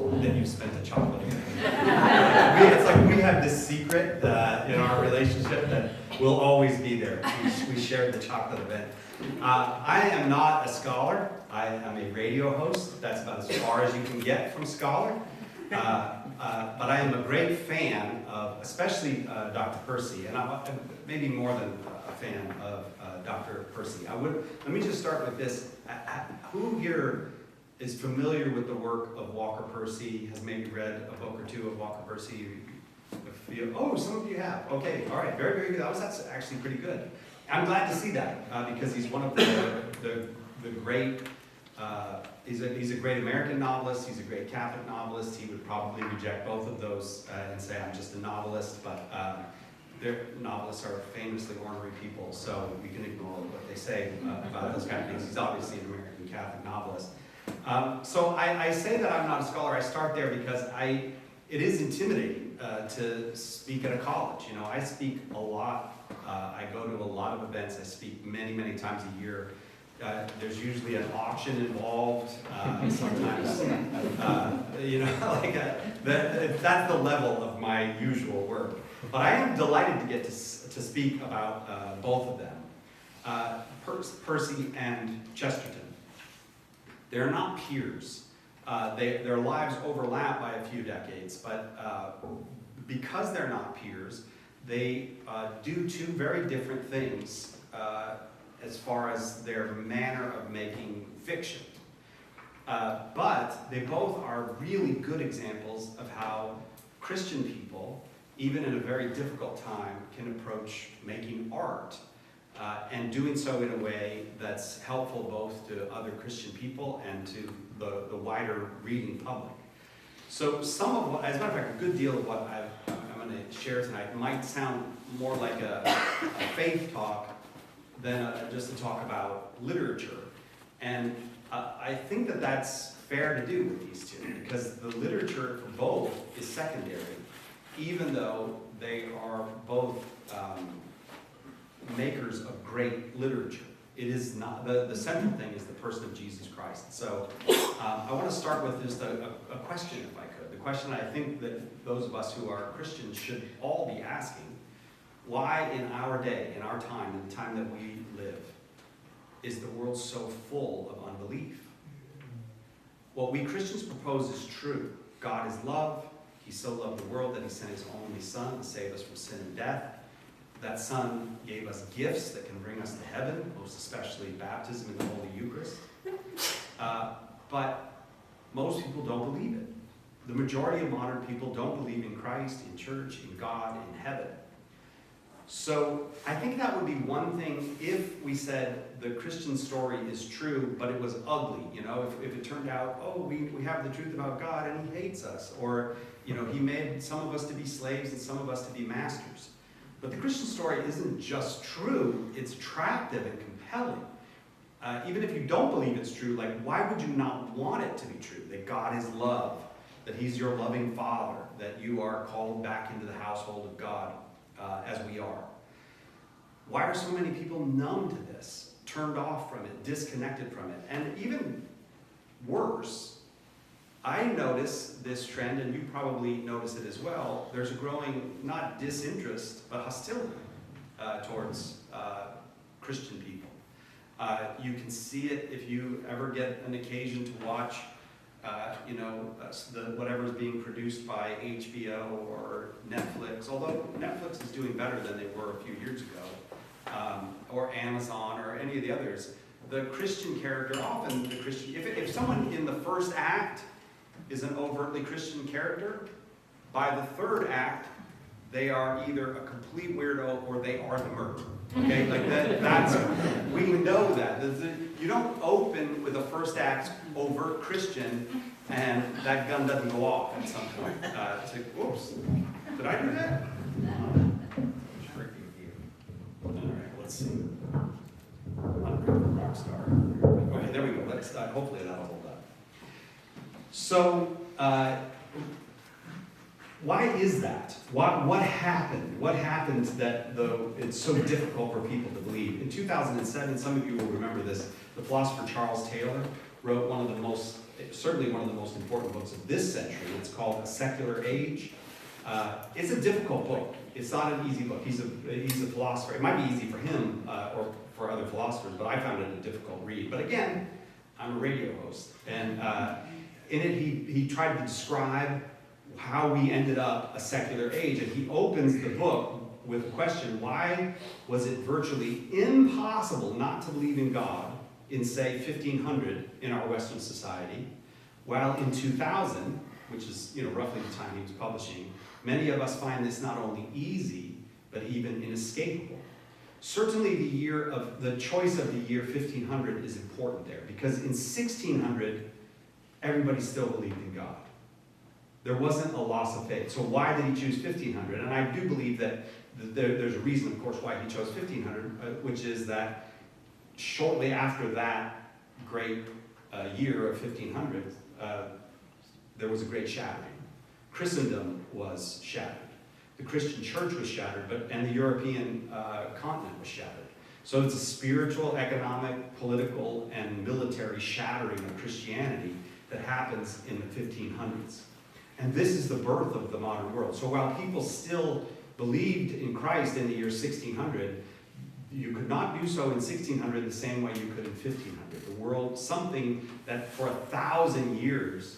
then you've spent a chocolate event. It's like we have this secret in our relationship that will always be there. We shared the chocolate event. I am not a scholar. I am a radio host. That's about as far as you can get from scholar. But I am a great fan of, especially Dr. Percy, and I'm maybe more than a fan of Dr. Percy. Let me just start with this. Who here is familiar with the work of Walker Percy, has maybe read a book or two of Walker Percy? Oh, some of you have. Okay, all right, very, very good. That's actually pretty good. I'm glad to see that because he's one of the great, he's a great American novelist, he's a great Catholic novelist. He would probably reject both of those and say, I'm just a novelist, but novelists are famously ornery people, so we can ignore what they say about those kind of things. He's obviously an American Catholic novelist. So I say that I'm not a scholar. I start there because it is intimidating to speak at a college. You know, I speak a lot. I go to a lot of events. I speak many, many times a year. There's usually an auction involved. Sometimes, that's the level of my usual work. But I am delighted to get to speak about both of them, Percy and Chesterton. They're not peers. Their lives overlap by a few decades, but because they're not peers, they do two very different things as far as their manner of making fiction. But they both are really good examples of how Christian people, even in a very difficult time, can approach making art and doing so in a way that's helpful both to other Christian people and to the wider reading public. So some of what, as a matter of fact, a good deal of what I'm going to share tonight might sound more like a faith talk than just a talk about literature. And I think that that's fair to do with these two, because the literature for both is secondary, even though they are both makers of great literature. It is not, the central thing is the person of Jesus Christ. So I want to start with just a question, if I could. The question I think that those of us who are Christians should all be asking: why in our day, in our time, in the time that we live, is the world so full of unbelief? What we Christians propose is true. God is love. He so loved the world that he sent his only Son to save us from sin and death. That Son gave us gifts that can bring us to heaven, most especially baptism in the Holy Eucharist. But most people don't believe it. The majority of modern people don't believe in Christ, in church, in God, in heaven. So I think that would be one thing if we said the Christian story is true, but it was ugly. You know, if it turned out, oh, we have the truth about God and he hates us, or, you know, he made some of us to be slaves and some of us to be masters. But the Christian story isn't just true, it's attractive and compelling. Even if you don't believe it's true, like, why would you not want it to be true? That God is love, that he's your loving Father, that you are called back into the household of God as we are. Why are so many people numb to this, turned off from it, disconnected from it? And even worse, I notice this trend, and you probably notice it as well. There's a growing, not disinterest, but hostility towards Christian people. You can see it if you ever get an occasion to watch, whatever's being produced by HBO or Netflix, although Netflix is doing better than they were a few years ago, or Amazon or any of the others. The Christian character, often the Christian, if someone in the first act is an overtly Christian character, by the third act, they are either a complete weirdo or they are the murderer. Okay, like that's, we know that. You don't open with a first act overt Christian and that gun doesn't go off at some point. Oops, did I do that? All right, let's see. Rock star. Okay, there we go. Let's hopefully that'll hold up. So, why is that? What happened? What happened that it's so difficult for people to believe? In 2007, some of you will remember this, the philosopher Charles Taylor wrote certainly one of the most important books of this century. It's called A Secular Age. It's a difficult book. It's not an easy book. He's a philosopher. It might be easy for him or for other philosophers, but I found it a difficult read. But again, I'm a radio host, and in it he tried to describe how we ended up a secular age, and he opens the book with a question: why was it virtually impossible not to believe in God in, say, 1500 in our Western society, while in 2000, which is roughly the time he was publishing, many of us find this not only easy, but even inescapable? Certainly the choice of the year 1500 is important there, because in 1600, everybody still believed in God. There wasn't a loss of faith. So why did he choose 1500? And I do believe that there's a reason, of course, why he chose 1500, which is that shortly after that great year of 1500, there was a great shattering. Christendom was shattered. The Christian church was shattered, and the European continent was shattered. So it's a spiritual, economic, political, and military shattering of Christianity that happens in the 1500s. And this is the birth of the modern world. So while people still believed in Christ in the year 1600, you could not do so in 1600 the same way you could in 1500. The world, something that for 1,000 years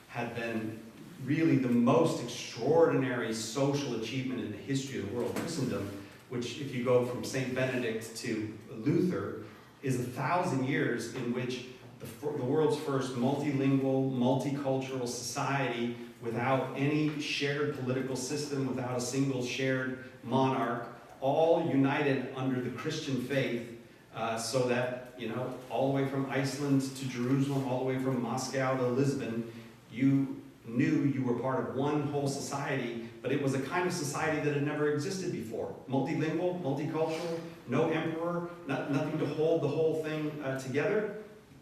had been really the most extraordinary social achievement in the history of the world, Christendom, which if you go from St. Benedict to Luther, is 1,000 years in which the world's first multilingual, multicultural society without any shared political system, without a single shared monarch, all united under the Christian faith, so that, all the way from Iceland to Jerusalem, all the way from Moscow to Lisbon, you knew you were part of one whole society, but it was a kind of society that had never existed before. Multilingual, multicultural, no emperor, nothing to hold the whole thing together,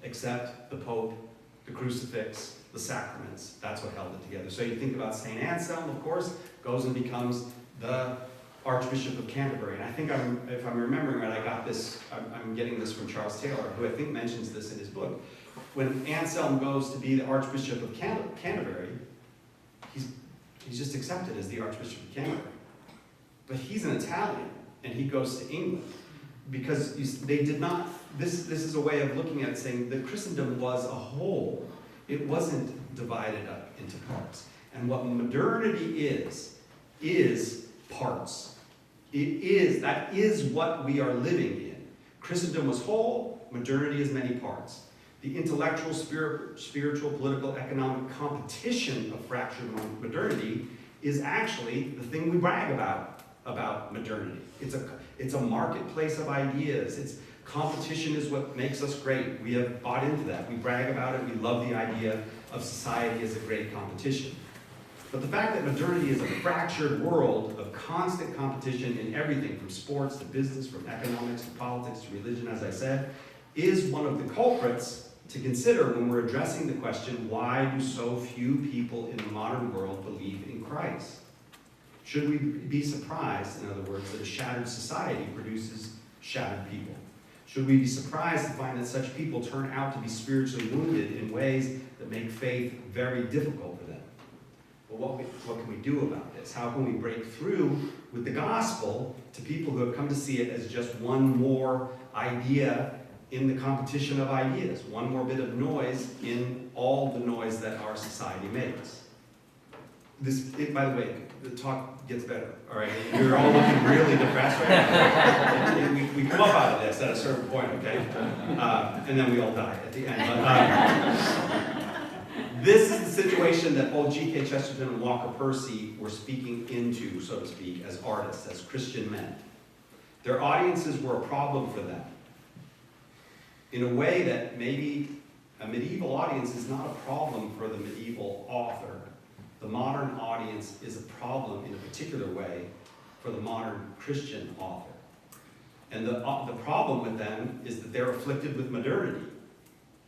except the Pope, the crucifix, the sacraments. That's what held it together. So you think about St. Anselm, of course, goes and becomes the Archbishop of Canterbury. And I think, if I'm remembering right, I'm getting this from Charles Taylor, who I think mentions this in his book. When Anselm goes to be the Archbishop of Canterbury, he's just accepted as the Archbishop of Canterbury. But he's an Italian, and he goes to England. Because they did not, this is a way of looking at it, saying that Christendom was a whole. It wasn't divided up into parts. And what modernity is parts. That is what we are living in. Christendom was whole, modernity is many parts. The intellectual, spiritual, political, economic competition of fractured modernity is actually the thing we brag about modernity. It's a marketplace of ideas. Competition is what makes us great. We have bought into that. We brag about it. We love the idea of society as a great competition. But the fact that modernity is a fractured world of constant competition in everything from sports to business, from economics to politics to religion, as I said, is one of the culprits to consider when we're addressing the question, why do so few people in the modern world believe in Christ? Should we be surprised, in other words, that a shattered society produces shattered people? Should we be surprised to find that such people turn out to be spiritually wounded in ways that make faith very difficult for them? Well, what can we do about this? How can we break through with the gospel to people who have come to see it as just one more idea in the competition of ideas, one more bit of noise in all the noise that our society makes? By the way, the talk gets better, all right? You're all looking really depressed right now. We come up out of this at a certain point, okay? And then we all die at the end. But, this is the situation that both G.K. Chesterton and Walker Percy were speaking into, so to speak, as artists, as Christian men. Their audiences were a problem for them, in a way that maybe a medieval audience is not a problem for the medieval author. The modern audience is a problem in a particular way for the modern Christian author. And the problem with them is that they're afflicted with modernity.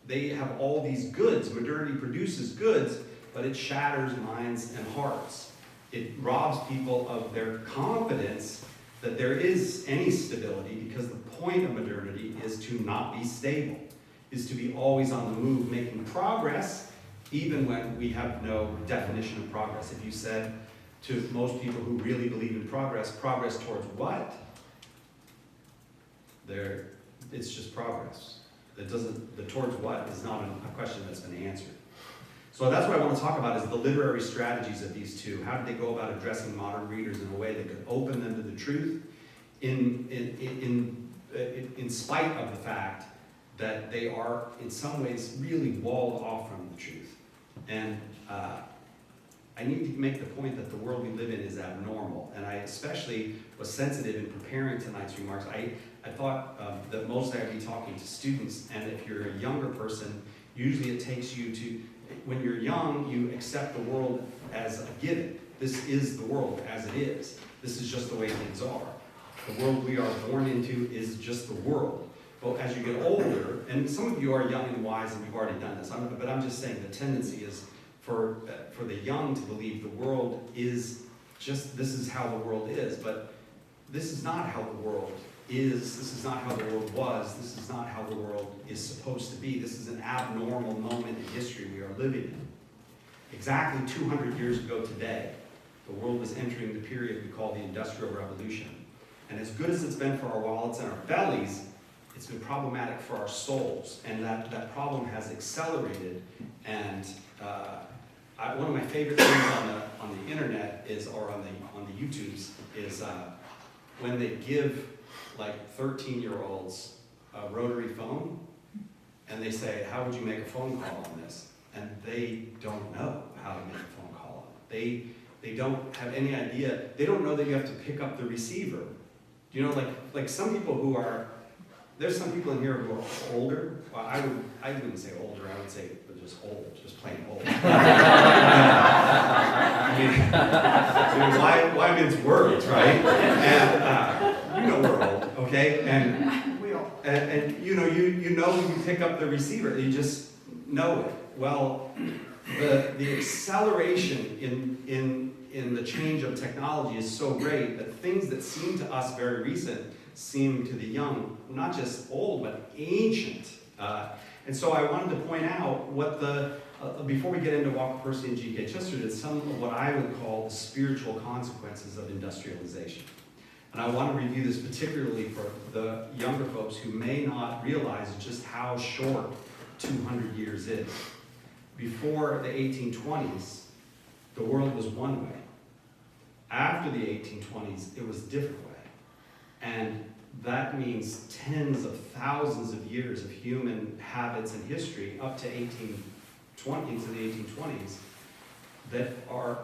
They have all these goods. Modernity produces goods, but it shatters minds and hearts. It robs people of their confidence that there is any stability, because the point of modernity is to not be stable. is to be always on the move, making progress, even when we have no definition of progress. If you said to most people who really believe in progress towards what? It's just progress. The towards what is not a question that's been answered. So that's what I want to talk about, is the literary strategies of these two. How did they go about addressing modern readers in a way that could open them to the truth in spite of the fact that they are in some ways really walled off from the truth. And I need to make the point that the world we live in is abnormal, and I especially was sensitive in preparing tonight's remarks. I thought that mostly I'd be talking to students, and if you're a younger person, usually it takes you to, when you're young, you accept the world as a given. This is the world as it is. This is just the way things are. The world we are born into is just the world. But as you get older, and some of you are young and wise and you've already done this, but I'm just saying the tendency is for the young to believe the world is just, this is how the world is, but this is not how the world is, this is not how the world was, this is not how the world is supposed to be. This is an abnormal moment in history we are living in. Exactly 200 years ago today, the world was entering the period we call the Industrial Revolution. And as good as it's been for our wallets and our bellies, it's been problematic for our souls, and that problem has accelerated. And one of my favorite things on the internet or on the YouTubes is when they give like 13-year-olds a rotary phone, and they say, "How would you make a phone call on this?" And they don't know how to make a phone call on it. They don't have any idea. They don't know that you have to pick up the receiver. You know, like some people who are. There's some people in here who are older. Well, I wouldn't say older. I would say just old, just plain old. I mean, why mince words, right? And you know we're old, okay? And you know when you pick up the receiver, you just know it. Well, the acceleration in the change of technology is so great that things that seem to us very recent seem to the young not just old, but ancient. And so I wanted to point out what before we get into Walker Percy and G.K. Chesterton, some of what I would call the spiritual consequences of industrialization. And I want to review this particularly for the younger folks who may not realize just how short 200 years is. Before the 1820s, the world was one way. After the 1820s, it was a different way. And that means tens of thousands of years of human habits and history up to the 1820s that are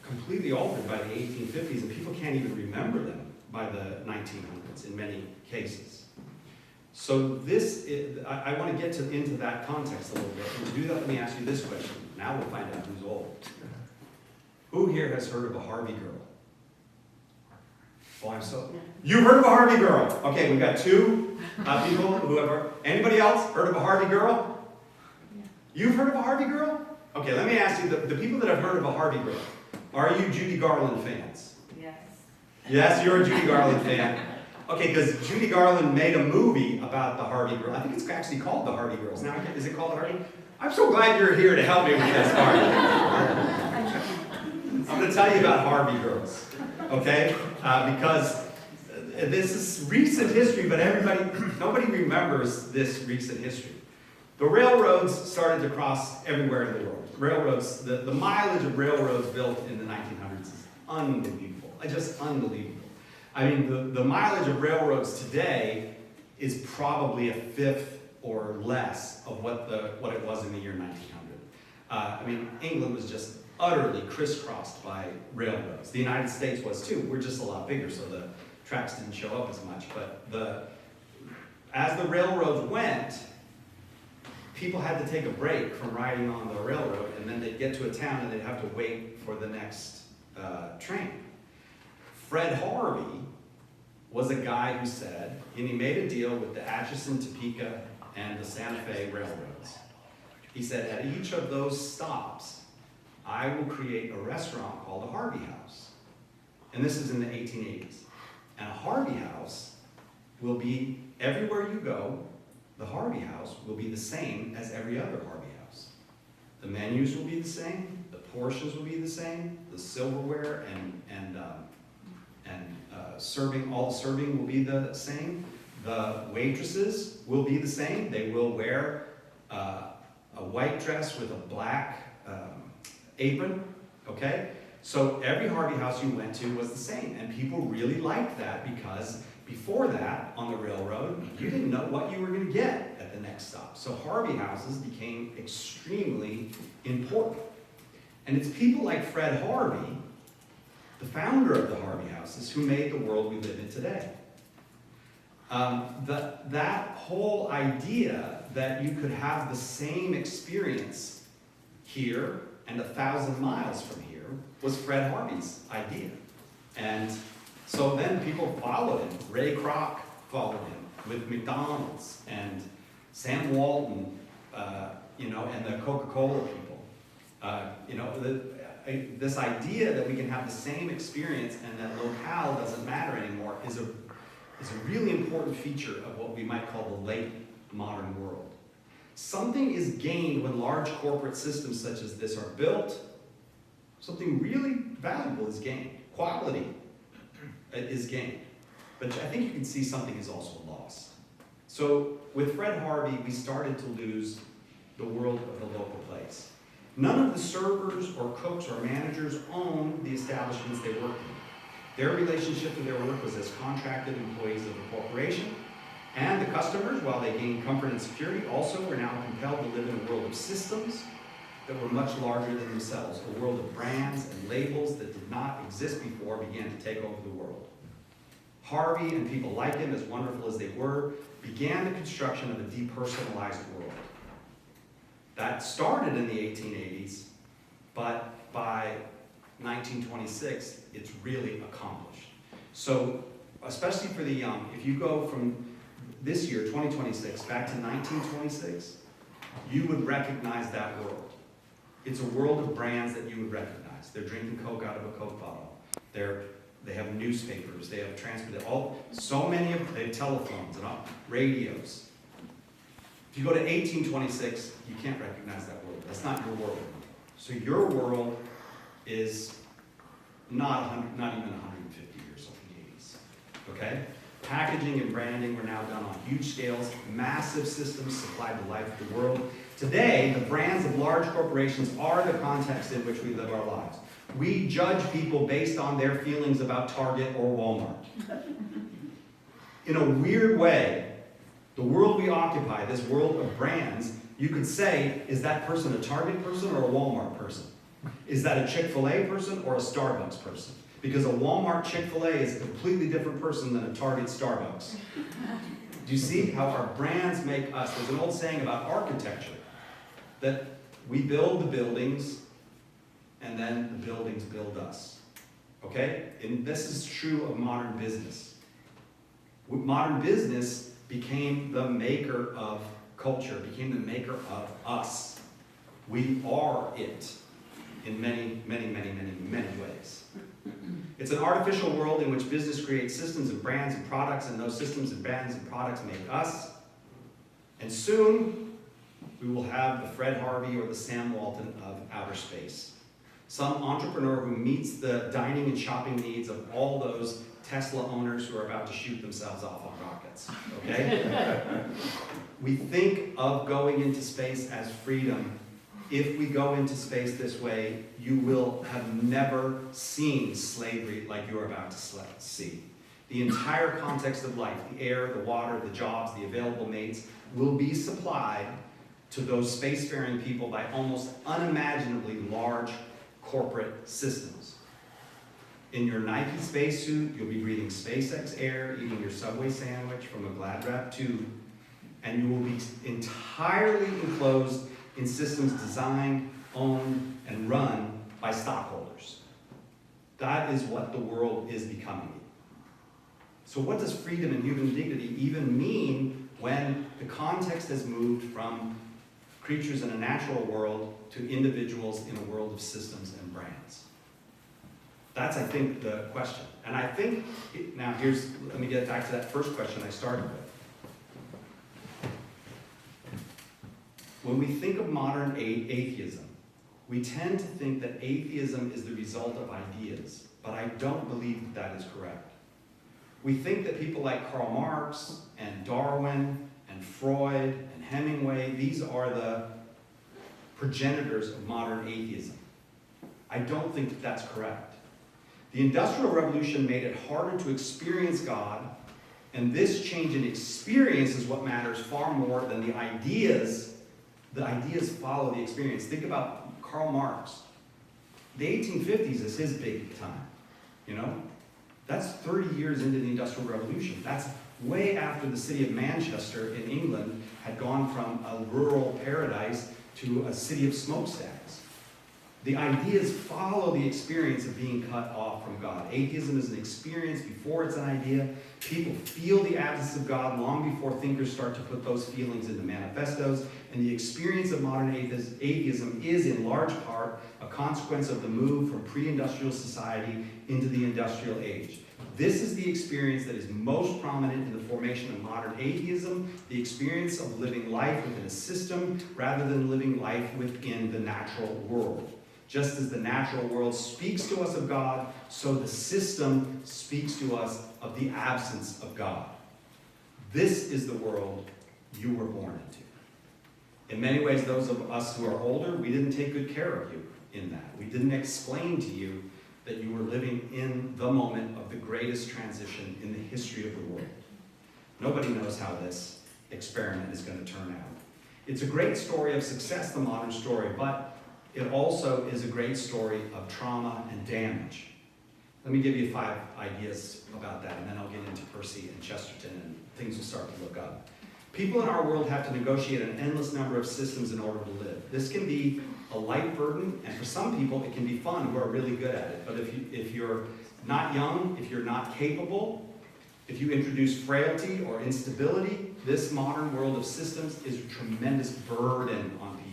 completely altered by the 1850s, and people can't even remember them by the 1900s in many cases. So I want to get into that context a little bit. And to do that, let me ask you this question. Now we'll find out who's old. Who here has heard of a Harvey girl? Oh, you've heard of a Harvey girl. Okay, we've got two people who have heard. Anybody else heard of a Harvey girl? Yeah. You've heard of a Harvey girl? Okay, let me ask you, the people that have heard of a Harvey girl, are you Judy Garland fans? Yes. Yes, you're a Judy Garland fan. Okay, because Judy Garland made a movie about the Harvey girl. I think it's actually called The Harvey Girls. Now, is it called The Harvey? I'm so glad you're here to help me with this part. I'm going to tell you about Harvey girls. Okay, because this is recent history, but nobody remembers this recent history. The railroads started to cross everywhere in the world. Railroads, the mileage of railroads built in the 1900s is unbelievable, just unbelievable. I mean, the mileage of railroads today is probably a fifth or less of what it was in the year 1900. I mean, England was just utterly crisscrossed by railroads. The United States was too. We're just a lot bigger, so the tracks didn't show up as much. But as the railroads went, people had to take a break from riding on the railroad, and then they'd get to a town and they'd have to wait for the next train. Fred Harvey was a guy who said, and he made a deal with the Atchison, Topeka, and the Santa Fe railroads. He said, at each of those stops, I will create a restaurant called a Harvey House. And this is in the 1880s. And a Harvey House will be everywhere you go, the Harvey House will be the same as every other Harvey House. The menus will be the same, the portions will be the same, the silverware and serving, all serving will be the same. The waitresses will be the same. They will wear a white dress with a black apron, okay? So every Harvey House you went to was the same, and people really liked that because before that, on the railroad, you didn't know what you were going to get at the next stop. So Harvey Houses became extremely important. And it's people like Fred Harvey, the founder of the Harvey Houses, who made the world we live in today. That whole idea that you could have the same experience here and 1,000 miles from here was Fred Harvey's idea. And so then people followed him. Ray Kroc followed him with McDonald's and Sam Walton, and the Coca-Cola people. This idea that we can have the same experience and that locale doesn't matter anymore is a really important feature of what we might call the late modern world. Something is gained when large corporate systems such as this are built. Something really valuable is gained. Quality is gained. But I think you can see something is also lost. So with Fred Harvey, we started to lose the world of the local place. None of the servers or cooks or managers owned the establishments they worked in. Their relationship to their work was as contracted employees of the corporation. And the customers, while they gained comfort and security, also were now compelled to live in a world of systems that were much larger than themselves. A world of brands and labels that did not exist before began to take over the world. Harvey and people like him, as wonderful as they were, began the construction of a depersonalized world. That started in the 1880s, but by 1926, it's really accomplished. So, especially for the young, if you go from this year, 2026, back to 1926, you would recognize that world. It's a world of brands that you would recognize. They're drinking Coke out of a Coke bottle. They have newspapers, they have transport, they have telephones and radios. If you go to 1826, you can't recognize that world. That's not your world. So your world is not even 150 years old in the 80s. Okay? Packaging and branding were now done on huge scales. Massive systems supplied the life of the world. Today, the brands of large corporations are the context in which we live our lives. We judge people based on their feelings about Target or Walmart. In a weird way, the world we occupy, this world of brands, you could say, is that person a Target person or a Walmart person? Is that a Chick-fil-A person or a Starbucks person? Because a Walmart Chick-fil-A is a completely different person than a Target Starbucks. Do you see how our brands make us? There's an old saying about architecture, that we build the buildings and then the buildings build us. Okay? And this is true of modern business. Modern business became the maker of culture, became the maker of us. We are it in many, many, many, many, many ways. It's an artificial world in which business creates systems and brands and products, and those systems and brands and products make us. And soon, we will have the Fred Harvey or the Sam Walton of outer space. Some entrepreneur who meets the dining and shopping needs of all those Tesla owners who are about to shoot themselves off on rockets, okay? We think of going into space as freedom. If we go into space this way, you will have never seen slavery like you're about to see. The entire context of life, the air, the water, the jobs, the available mates, will be supplied to those spacefaring people by almost unimaginably large corporate systems. In your Nike spacesuit, you'll be breathing SpaceX air, eating your Subway sandwich from a Glad Wrap tube, and you will be entirely enclosed in systems designed, owned, and run by stockholders. That is what the world is becoming. So what does freedom and human dignity even mean when the context has moved from creatures in a natural world to individuals in a world of systems and brands? That's, I think, the question. And I think, let me get back to that first question I started with. When we think of modern atheism, we tend to think that atheism is the result of ideas, but I don't believe that is correct. We think that people like Karl Marx and Darwin and Freud and Hemingway, these are the progenitors of modern atheism. I don't think that that's correct. The Industrial Revolution made it harder to experience God, and this change in experience is what matters far more than the ideas. The ideas follow the experience. Think about Karl Marx. The 1850s is his big time, you know? That's 30 years into the Industrial Revolution. That's way after the city of Manchester in England had gone from a rural paradise to a city of smokestacks. The ideas follow the experience of being cut off from God. Atheism is an experience before it's an idea. People feel the absence of God long before thinkers start to put those feelings into manifestos. And the experience of modern atheism is, in large part, a consequence of the move from pre-industrial society into the industrial age. This is the experience that is most prominent in the formation of modern atheism, the experience of living life within a system rather than living life within the natural world. Just as the natural world speaks to us of God, so the system speaks to us of the absence of God. This is the world you were born into. In many ways, those of us who are older, we didn't take good care of you in that. We didn't explain to you that you were living in the moment of the greatest transition in the history of the world. Nobody knows how this experiment is going to turn out. It's a great story of success, the modern story, but it also is a great story of trauma and damage. Let me give you 5 ideas about that, and then I'll get into Percy and Chesterton, and things will start to look up. People in our world have to negotiate an endless number of systems in order to live. This can be a light burden, and for some people it can be fun who are really good at it. But if you're not young, if you're not capable, if you introduce frailty or instability, this modern world of systems is a tremendous burden on people.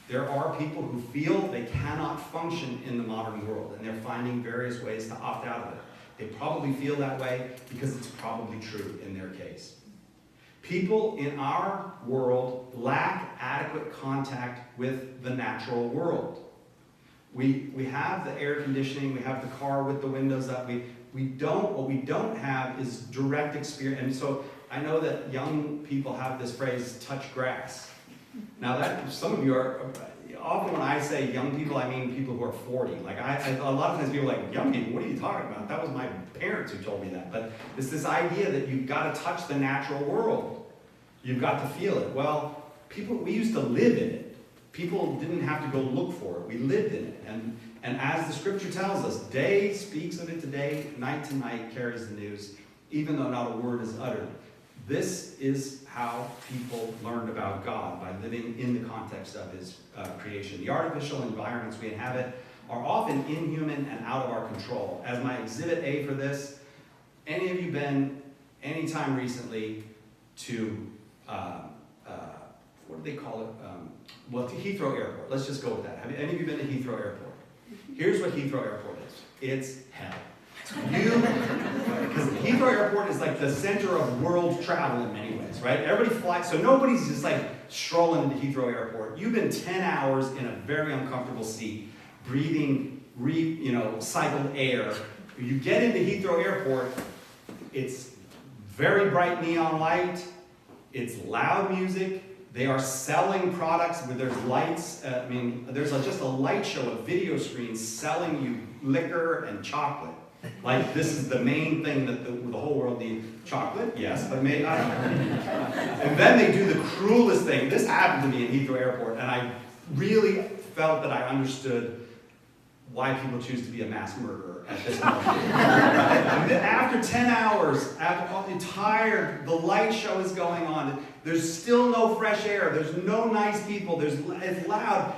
There are people who feel they cannot function in the modern world, and they're finding various ways to opt out of it. They probably feel that way because it's probably true in their case. People in our world lack adequate contact with the natural world. We have the air conditioning, we have the car with the windows up. What we don't have is direct experience. And so I know that young people have this phrase, touch grass. Now that, some of you are, often when I say young people, I mean people who are 40. Like a lot of times people are like, young people, what are you talking about? That was my parents who told me that. But it's this idea that you've got to touch the natural world. You've got to feel it. Well, we used to live in it. People didn't have to go look for it. We lived in it. And as the scripture tells us, day speaks of it to day, night to night carries the news, even though not a word is uttered. This is how people learned about God, by living in the context of his creation. The artificial environments we inhabit are often inhuman and out of our control. As my exhibit A for this, any of you been anytime recently to, what do they call it? To Heathrow Airport. Let's just go with that. Have any of you been to Heathrow Airport? Here's what Heathrow Airport is. It's hell. Because Heathrow Airport is like the center of world travel in many ways, right? Everybody flies, so nobody's just like strolling into Heathrow Airport. You've been 10 hours in a very uncomfortable seat, breathing, cycled air. You get into Heathrow Airport, it's very bright neon light, it's loud music. They are selling products where there's lights. There's just a light show, a video screen selling you liquor and chocolate. Like this is the main thing that the whole world needs. Chocolate, yes, but maybe, I don't know. And then they do the cruelest thing. This happened to me in Heathrow Airport, and I really felt that I understood why people choose to be a mass murderer at this moment. After 10 hours, after tired, the light show is going on. There's still no fresh air. There's no nice people. It's loud.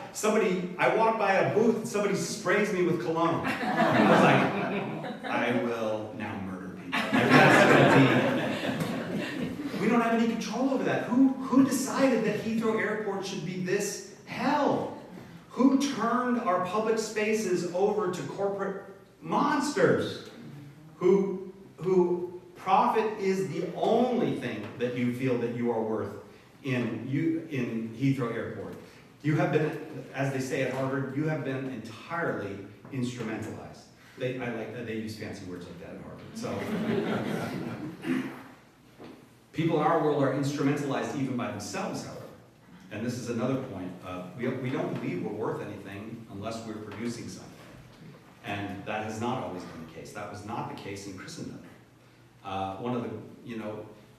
I walked by a booth and somebody sprays me with cologne. I was like, I will now murder people. Like, that's going to be. We don't have any control over that. Who decided that Heathrow Airport should be this hell? Who turned our public spaces over to corporate monsters? Who profit is the only thing that you feel that you are worth in Heathrow Airport. You have been, as they say at Harvard, you have been entirely instrumentalized. I like that they use fancy words like that at Harvard. So people in our world are instrumentalized even by themselves, however. And this is another point. We don't believe we're worth anything unless we're producing something. And that has not always been the case. That was not the case in Christendom. One of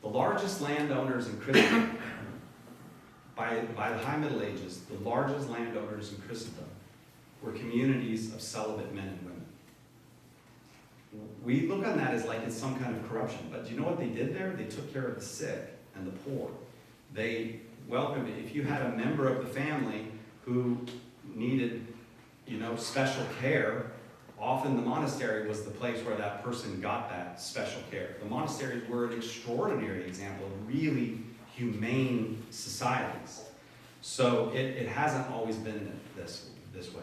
the largest landowners in Christendom, by the High Middle Ages, the largest landowners in Christendom were communities of celibate men and women. We look on that as like it's some kind of corruption, but do you know what they did there? They took care of the sick and the poor. They welcomed it. If you had a member of the family who needed, special care, often the monastery was the place where that person got that special care. The monasteries were an extraordinary example of really humane societies. So it hasn't always been this way.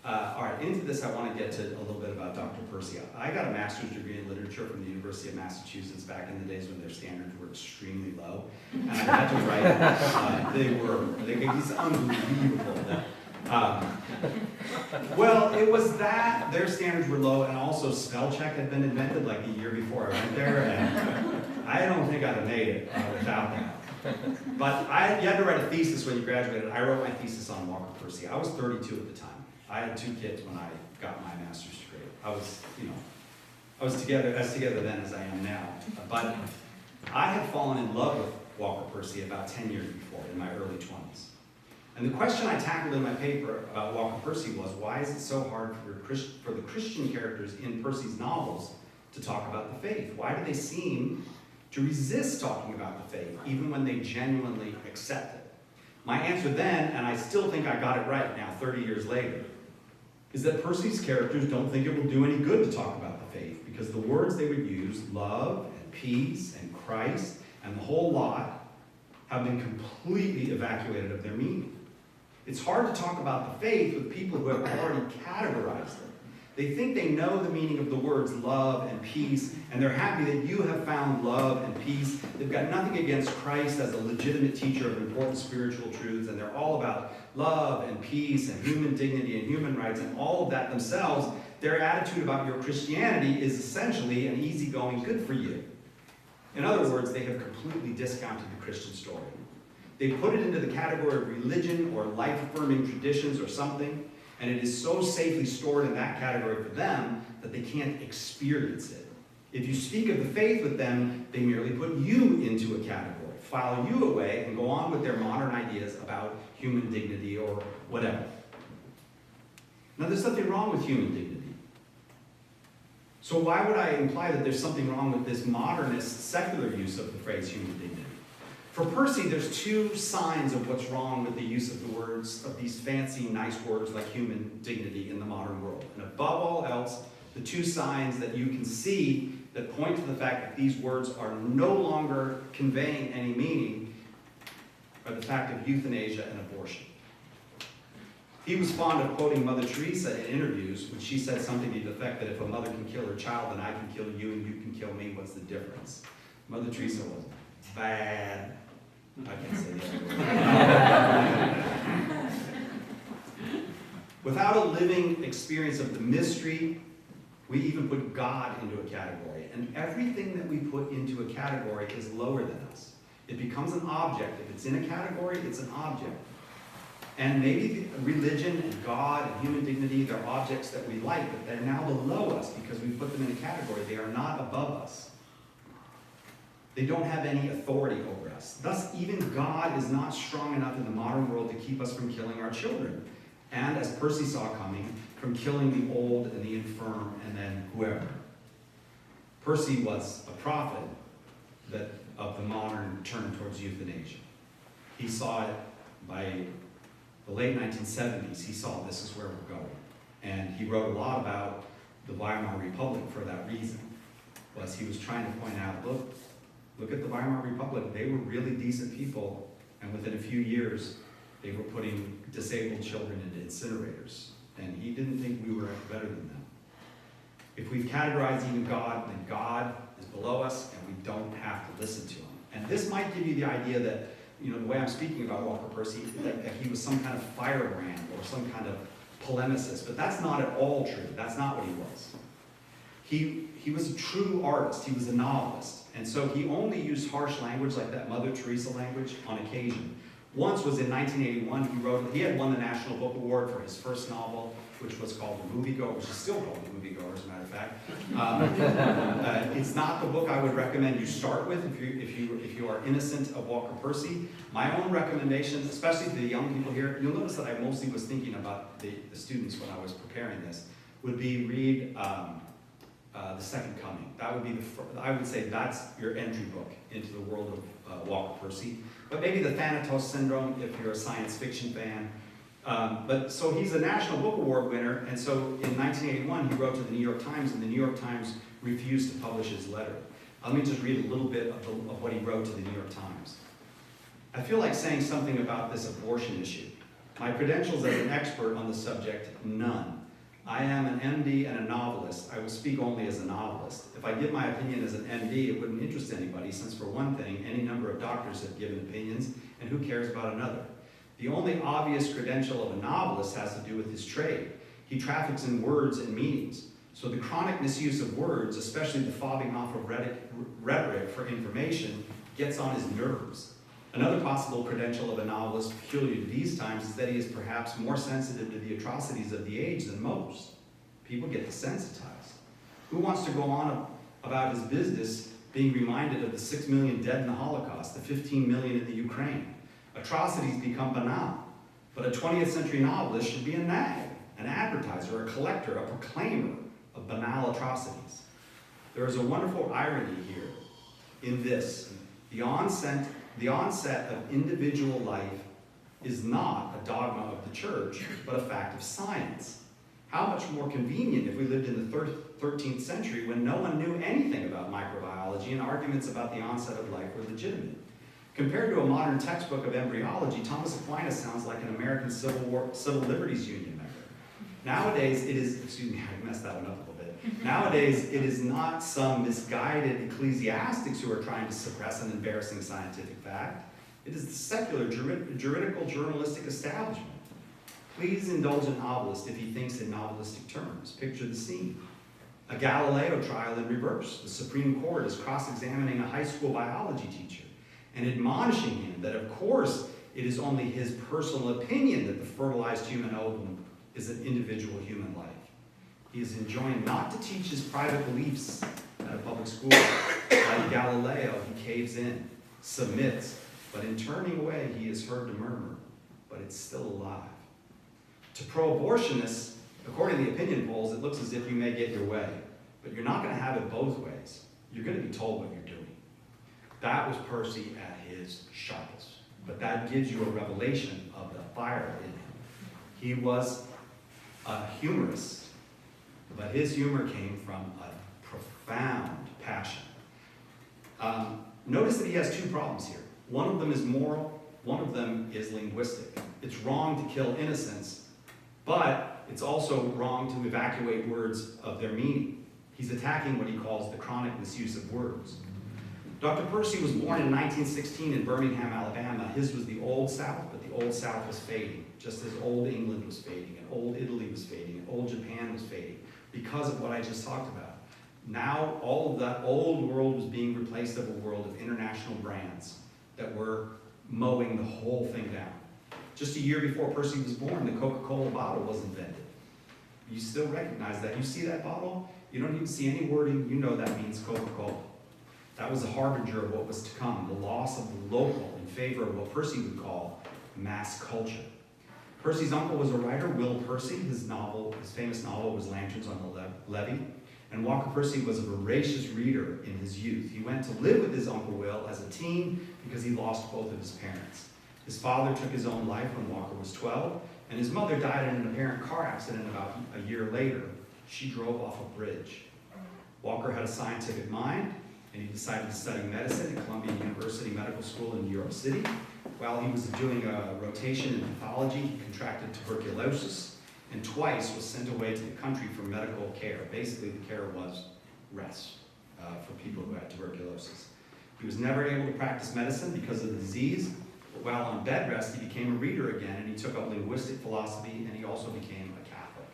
All right, into this I want to get to a little bit about Dr. Percy. I got a master's degree in literature from the University of Massachusetts back in the days when their standards were extremely low. And I had to write, it's unbelievable. Well, it was that their standards were low, and also spell check had been invented like a year before I went there, and I don't think I'd have made it without that. But you had to write a thesis when you graduated. I wrote my thesis on Walker Percy. I was 32 at the time. I had 2 kids when I got my master's degree. I was together then as I am now. But I had fallen in love with Walker Percy about 10 years before, in my early 20s. And the question I tackled in my paper about Walker Percy was, why is it so hard for the Christian characters in Percy's novels to talk about the faith? Why do they seem to resist talking about the faith, even when they genuinely accept it? My answer then, and I still think I got it right now, 30 years later, is that Percy's characters don't think it will do any good to talk about the faith, because the words they would use, love and peace and Christ and the whole lot, have been completely evacuated of their meaning. It's hard to talk about the faith with people who have already categorized it. They think they know the meaning of the words love and peace, and they're happy that you have found love and peace. They've got nothing against Christ as a legitimate teacher of important spiritual truths, and they're all about love and peace and human dignity and human rights and all of that themselves. Their attitude about your Christianity is essentially an easygoing good for you. In other words, they have completely discounted the Christian story. They put it into the category of religion or life-affirming traditions or something, and it is so safely stored in that category for them that they can't experience it. If you speak of the faith with them, they merely put you into a category, file you away, and go on with their modern ideas about human dignity or whatever. Now, there's nothing wrong with human dignity. So why would I imply that there's something wrong with this modernist, secular use of the phrase human dignity? For Percy, there's 2 signs of what's wrong with the use of the words, of these fancy, nice words like human dignity in the modern world. And above all else, the 2 signs that you can see that point to the fact that these words are no longer conveying any meaning are the fact of euthanasia and abortion. He was fond of quoting Mother Teresa in interviews when she said something to the effect that if a mother can kill her child, then I can kill you and you can kill me. What's the difference? Mother Teresa was bad. I can't say the other word. Without a living experience of the mystery, we even put God into a category. And everything that we put into a category is lower than us. It becomes an object. If it's in a category, it's an object. And maybe religion and God and human dignity, they're objects that we like, but they're now below us because we put them in a category. They are not above us. They don't have any authority over us. Thus, even God is not strong enough in the modern world to keep us from killing our children. And as Percy saw coming, from killing the old and the infirm and then whoever. Percy was a prophet of the modern turn towards euthanasia. He saw it by the late 1970s. He saw this is where we're going. And he wrote a lot about the Weimar Republic for that reason. Was he was trying to point out, look at the Weimar Republic. They were really decent people, and within a few years, they were putting disabled children into incinerators. And he didn't think we were better than them. If we've categorized even God, then God is below us, and we don't have to listen to him. And this might give you the idea that the way I'm speaking about Walker Percy, that he was some kind of firebrand or some kind of polemicist, but that's not at all true. That's not what he was. He was a true artist. He was a novelist. And so he only used harsh language like that Mother Teresa language on occasion. Once was in 1981, he had won the National Book Award for his first novel, which was called The Moviegoer, which is still called The Moviegoer, as a matter of fact. It's not the book I would recommend you start with if you are innocent of Walker Percy. My own recommendation, especially to the young people here, you'll notice that I mostly was thinking about the students when I was preparing this, would be read The Second Coming. That would be I would say that's your entry book into the world of Walker Percy. But maybe The Thanatos Syndrome if you're a science fiction fan. So he's a National Book Award winner, and so in 1981 he wrote to the New York Times, and the New York Times refused to publish his letter. Let me just read a little bit of what he wrote to the New York Times. I feel like saying something about this abortion issue. My credentials as an expert on the subject, none. I am an MD and a novelist. I will speak only as a novelist. If I give my opinion as an MD, it wouldn't interest anybody, since for one thing, any number of doctors have given opinions, and who cares about another? The only obvious credential of a novelist has to do with his trade. He traffics in words and meanings. So the chronic misuse of words, especially the fobbing off of rhetoric for information, gets on his nerves. Another possible credential of a novelist peculiar to these times is that he is perhaps more sensitive to the atrocities of the age than most. People get desensitized. Who wants to go on about his business being reminded of the 6 million dead in the Holocaust, the 15 million in the Ukraine? Atrocities become banal. But a 20th century novelist should be a nag, an advertiser, a collector, a proclaimer of banal atrocities. There is a wonderful irony here in this. The onset of individual life is not a dogma of the church, but a fact of science. How much more convenient if we lived in the 13th century when no one knew anything about microbiology and arguments about the onset of life were legitimate. Compared to a modern textbook of embryology, Thomas Aquinas sounds like an American Civil Liberties Union member. Nowadays, it is, excuse me, I messed that one up a little bit. Nowadays, it is not some misguided ecclesiastics who are trying to suppress an embarrassing scientific fact. It is the secular, juridical, journalistic establishment. Please indulge a novelist if he thinks in novelistic terms. Picture the scene. A Galileo trial in reverse. The Supreme Court is cross-examining a high school biology teacher and admonishing him that, of course, it is only his personal opinion that the fertilized human ovum is an individual human life. He is enjoined not to teach his private beliefs at a public school. Like Galileo, he caves in, submits, but in turning away, he is heard to murmur, but it's still alive. To pro-abortionists, according to the opinion polls, it looks as if you may get your way, but you're not going to have it both ways. You're going to be told what you're doing. That was Percy at his sharpest, but that gives you a revelation of the fire in him. He was a humorist, but his humor came from a profound passion. Notice that he has two problems here. One of them is moral, one of them is linguistic. It's wrong to kill innocents, but it's also wrong to evacuate words of their meaning. He's attacking what he calls the chronic misuse of words. Dr. Percy was born in 1916 in Birmingham, Alabama. His was the Old South, but the Old South was fading, just as Old England was fading, and Old Italy was fading, and Old Japan was fading, because of what I just talked about. Now, all of that old world was being replaced with a world of international brands that were mowing the whole thing down. Just a year before Percy was born, the Coca-Cola bottle was invented. You still recognize that. You see that bottle? You don't even see any wording. You know that means Coca-Cola. That was a harbinger of what was to come, the loss of the local in favor of what Percy would call mass culture. Percy's uncle was a writer, Will Percy. His famous novel was Lanterns on the Levee. And Walker Percy was a voracious reader in his youth. He went to live with his Uncle Will as a teen because he lost both of his parents. His father took his own life when Walker was 12, and his mother died in an apparent car accident about a year later. She drove off a bridge. Walker had a scientific mind, and he decided to study medicine at Columbia University Medical School in New York City. While he was doing a rotation in pathology, he contracted tuberculosis, and twice was sent away to the country for medical care. Basically, the care was rest for people who had tuberculosis. He was never able to practice medicine because of the disease, But while on bed rest, he became a reader again, and he took up linguistic philosophy, and he also became a Catholic.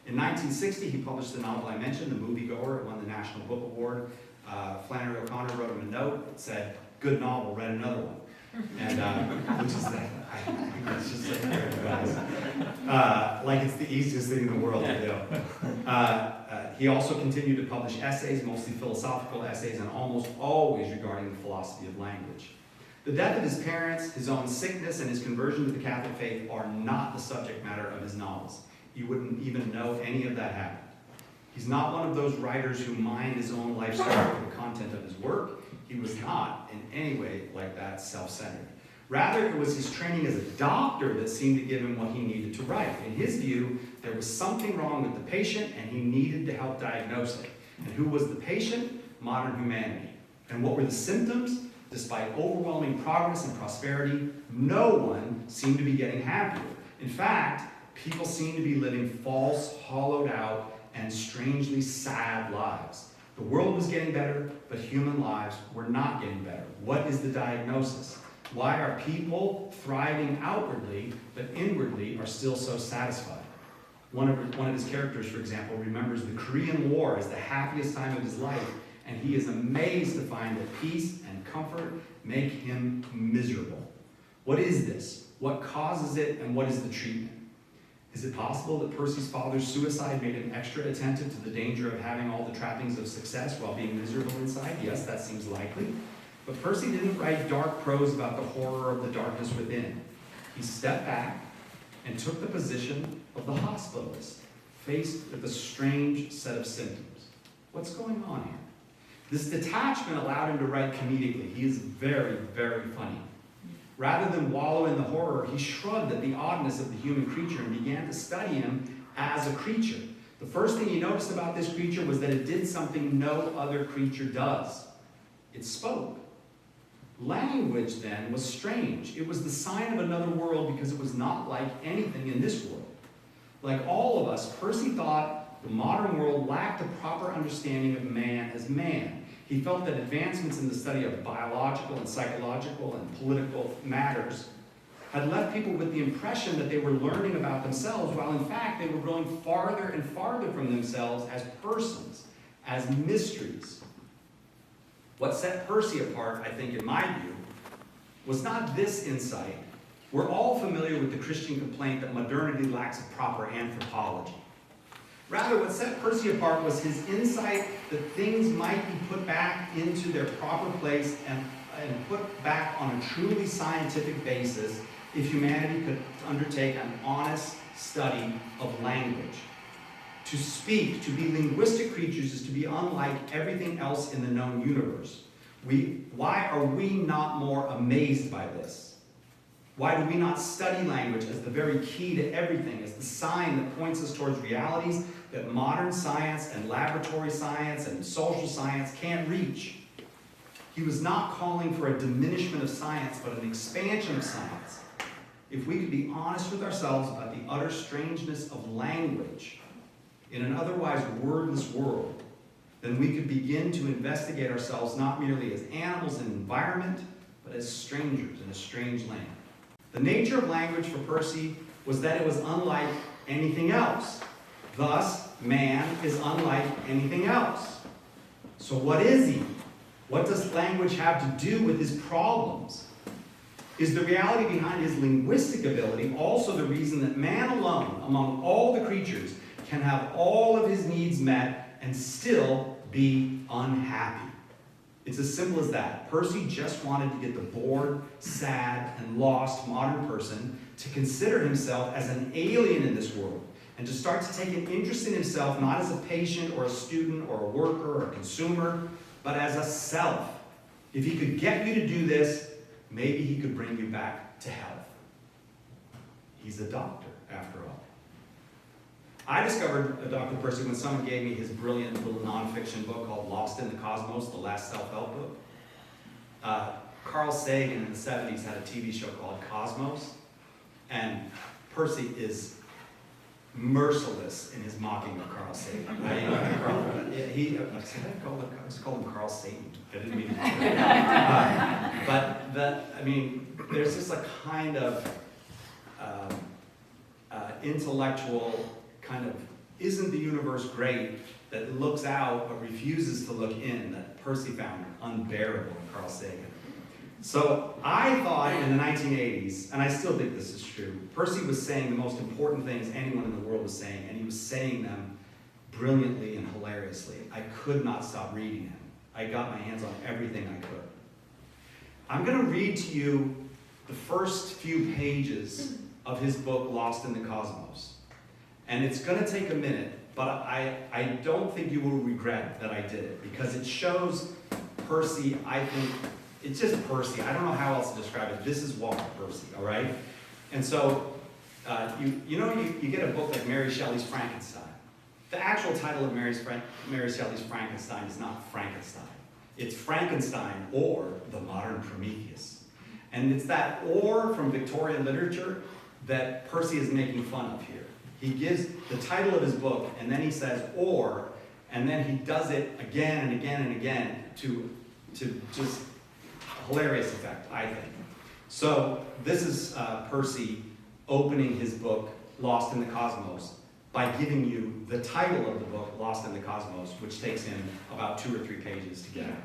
In 1960, he published the novel I mentioned, The Moviegoer. It won the National Book Award. Flannery O'Connor wrote him a note that said, "Good novel, read another one." And which is that, I think that's just like there, guys. Like it's the easiest thing in the world to do. He also continued to publish essays, mostly philosophical essays, and almost always regarding the philosophy of language. The death of his parents, his own sickness, and his conversion to the Catholic faith are not the subject matter of his novels. You wouldn't even know any of that happened. He's not one of those writers who mind his own life story or the content of his work. He was not in any way like that, self-centered. Rather, it was his training as a doctor that seemed to give him what he needed to write. In his view, there was something wrong with the patient, and he needed to help diagnose it. And who was the patient? Modern humanity. And what were the symptoms? Despite overwhelming progress and prosperity, no one seemed to be getting happier. In fact, people seemed to be living false, hollowed out, and strangely sad lives. The world was getting better, but human lives were not getting better. What is the diagnosis? Why are people thriving outwardly, but inwardly are still so satisfied? One of his characters, for example, remembers the Korean War as the happiest time of his life, and he is amazed to find that peace and comfort make him miserable. What is this? What causes it, and what is the treatment? Is it possible that Percy's father's suicide made him extra attentive to the danger of having all the trappings of success while being miserable inside? Yes, that seems likely. But Percy didn't write dark prose about the horror of the darkness within. He stepped back and took the position of the hospitalist, faced with a strange set of symptoms. What's going on here? This detachment allowed him to write comedically. He is very, very funny. Rather than wallow in the horror, he shrugged at the oddness of the human creature and began to study him as a creature. The first thing he noticed about this creature was that it did something no other creature does. It spoke. Language, then, was strange. It was the sign of another world because it was not like anything in this world. Like all of us, Percy thought the modern world lacked a proper understanding of man as man. He felt that advancements in the study of biological and psychological and political matters had left people with the impression that they were learning about themselves, while in fact they were growing farther and farther from themselves as persons, as mysteries. What set Percy apart, I think, in my view, was not this insight. We're all familiar with the Christian complaint that modernity lacks a proper anthropology. Rather, what set Percy apart was his insight that things might be put back into their proper place and put back on a truly scientific basis if humanity could undertake an honest study of language. To speak, to be linguistic creatures, is to be unlike everything else in the known universe. Why are we not more amazed by this? Why do we not study language as the very key to everything, as the sign that points us towards realities that modern science and laboratory science and social science can't reach? He was not calling for a diminishment of science, but an expansion of science. If we could be honest with ourselves about the utter strangeness of language in an otherwise wordless world, then we could begin to investigate ourselves not merely as animals in environment, but as strangers in a strange land. The nature of language for Percy was that it was unlike anything else. Thus, man is unlike anything else. So what is he? What does language have to do with his problems? Is the reality behind his linguistic ability also the reason that man alone, among all the creatures, can have all of his needs met and still be unhappy? It's as simple as that. Percy just wanted to get the bored, sad, and lost modern person to consider himself as an alien in this world and to start to take an interest in himself not as a patient or a student or a worker or a consumer, but as a self. If he could get you to do this, maybe he could bring you back to health. He's a doctor, after all. I discovered Dr. Percy when someone gave me his brilliant little nonfiction book called Lost in the Cosmos, the last self-help book. Carl Sagan in the 70s had a TV show called Cosmos, and Percy is merciless in his mocking of Carl Sagan. I just called him Carl Satan. I didn't mean to. There's just a kind of intellectual kind of, isn't the universe great, that looks out but refuses to look in, that Percy found unbearable in Carl Sagan. So I thought in the 1980s, and I still think this is true, Percy was saying the most important things anyone in the world was saying, and he was saying them brilliantly and hilariously. I could not stop reading him. I got my hands on everything I could. I'm going to read to you the first few pages of his book, Lost in the Cosmos. And it's going to take a minute, but I don't think you will regret that I did it, because it shows Percy, I think, it's just Percy. I don't know how else to describe it. This is Walker Percy, all right? And so, you get a book like Mary Shelley's Frankenstein. The actual title of Mary Shelley's Frankenstein is not Frankenstein. It's Frankenstein, or the Modern Prometheus. And it's that or from Victorian literature that Percy is making fun of here. He gives the title of his book, and then he says or, and then he does it again and again and again to just hilarious effect, I think. So this is Percy opening his book, Lost in the Cosmos, by giving you the title of the book, Lost in the Cosmos, which takes him about 2 or 3 pages to get out.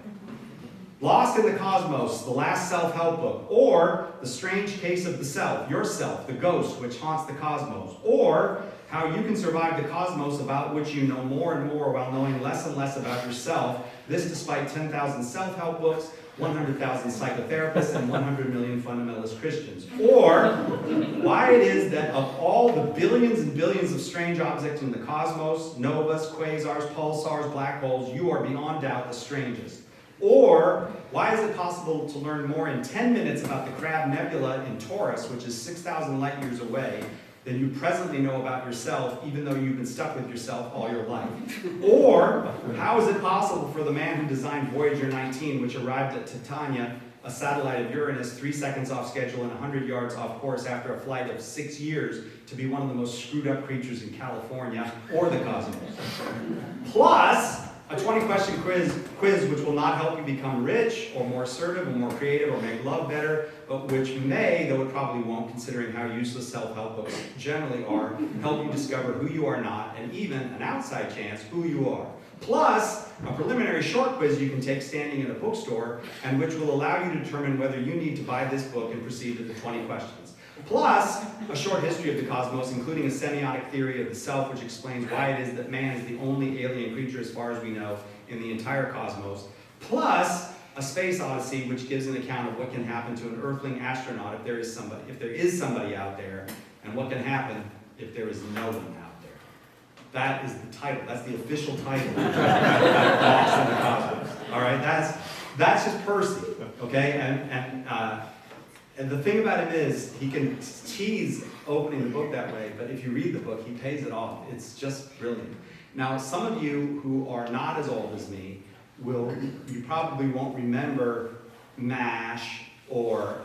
Lost in the Cosmos, the last self-help book, or The Strange Case of the Self, yourself, the ghost which haunts the cosmos, or How You Can Survive the Cosmos, about which you know more and more while knowing less and less about yourself, this despite 10,000 self-help books, 100,000 psychotherapists, and 100 million fundamentalist Christians. Or why it is that of all the billions and billions of strange objects in the cosmos, novas, quasars, pulsars, black holes, you are beyond doubt the strangest. Or why is it possible to learn more in 10 minutes about the Crab Nebula in Taurus, which is 6,000 light years away, than you presently know about yourself, even though you've been stuck with yourself all your life? Or, how is it possible for the man who designed Voyager 19, which arrived at Titania, a satellite of Uranus, 3 seconds off schedule and 100 yards off course after a flight of 6 years, to be one of the most screwed up creatures in California or the cosmos? Plus, a 20-question quiz which will not help you become rich or more assertive or more creative or make love better, but which may, though it probably won't, considering how useless self-help books generally are, help you discover who you are not, and even, an outside chance, who you are. Plus, a preliminary short quiz you can take standing in a bookstore, and which will allow you to determine whether you need to buy this book and proceed to the 20 questions. Plus, a short history of the cosmos, including a semiotic theory of the self, which explains why it is that man is the only alien creature, as far as we know, in the entire cosmos. Plus, a space odyssey, which gives an account of what can happen to an earthling astronaut if there is somebody out there, and what can happen if there is no one out there. That is the title. That's the official title of Lost in the Cosmos. All right, that's just Percy, okay? And the thing about him is, he can tease opening the book that way, but if you read the book, he pays it off. It's just brilliant. Now, some of you who are not as old as me, you probably won't remember MASH or,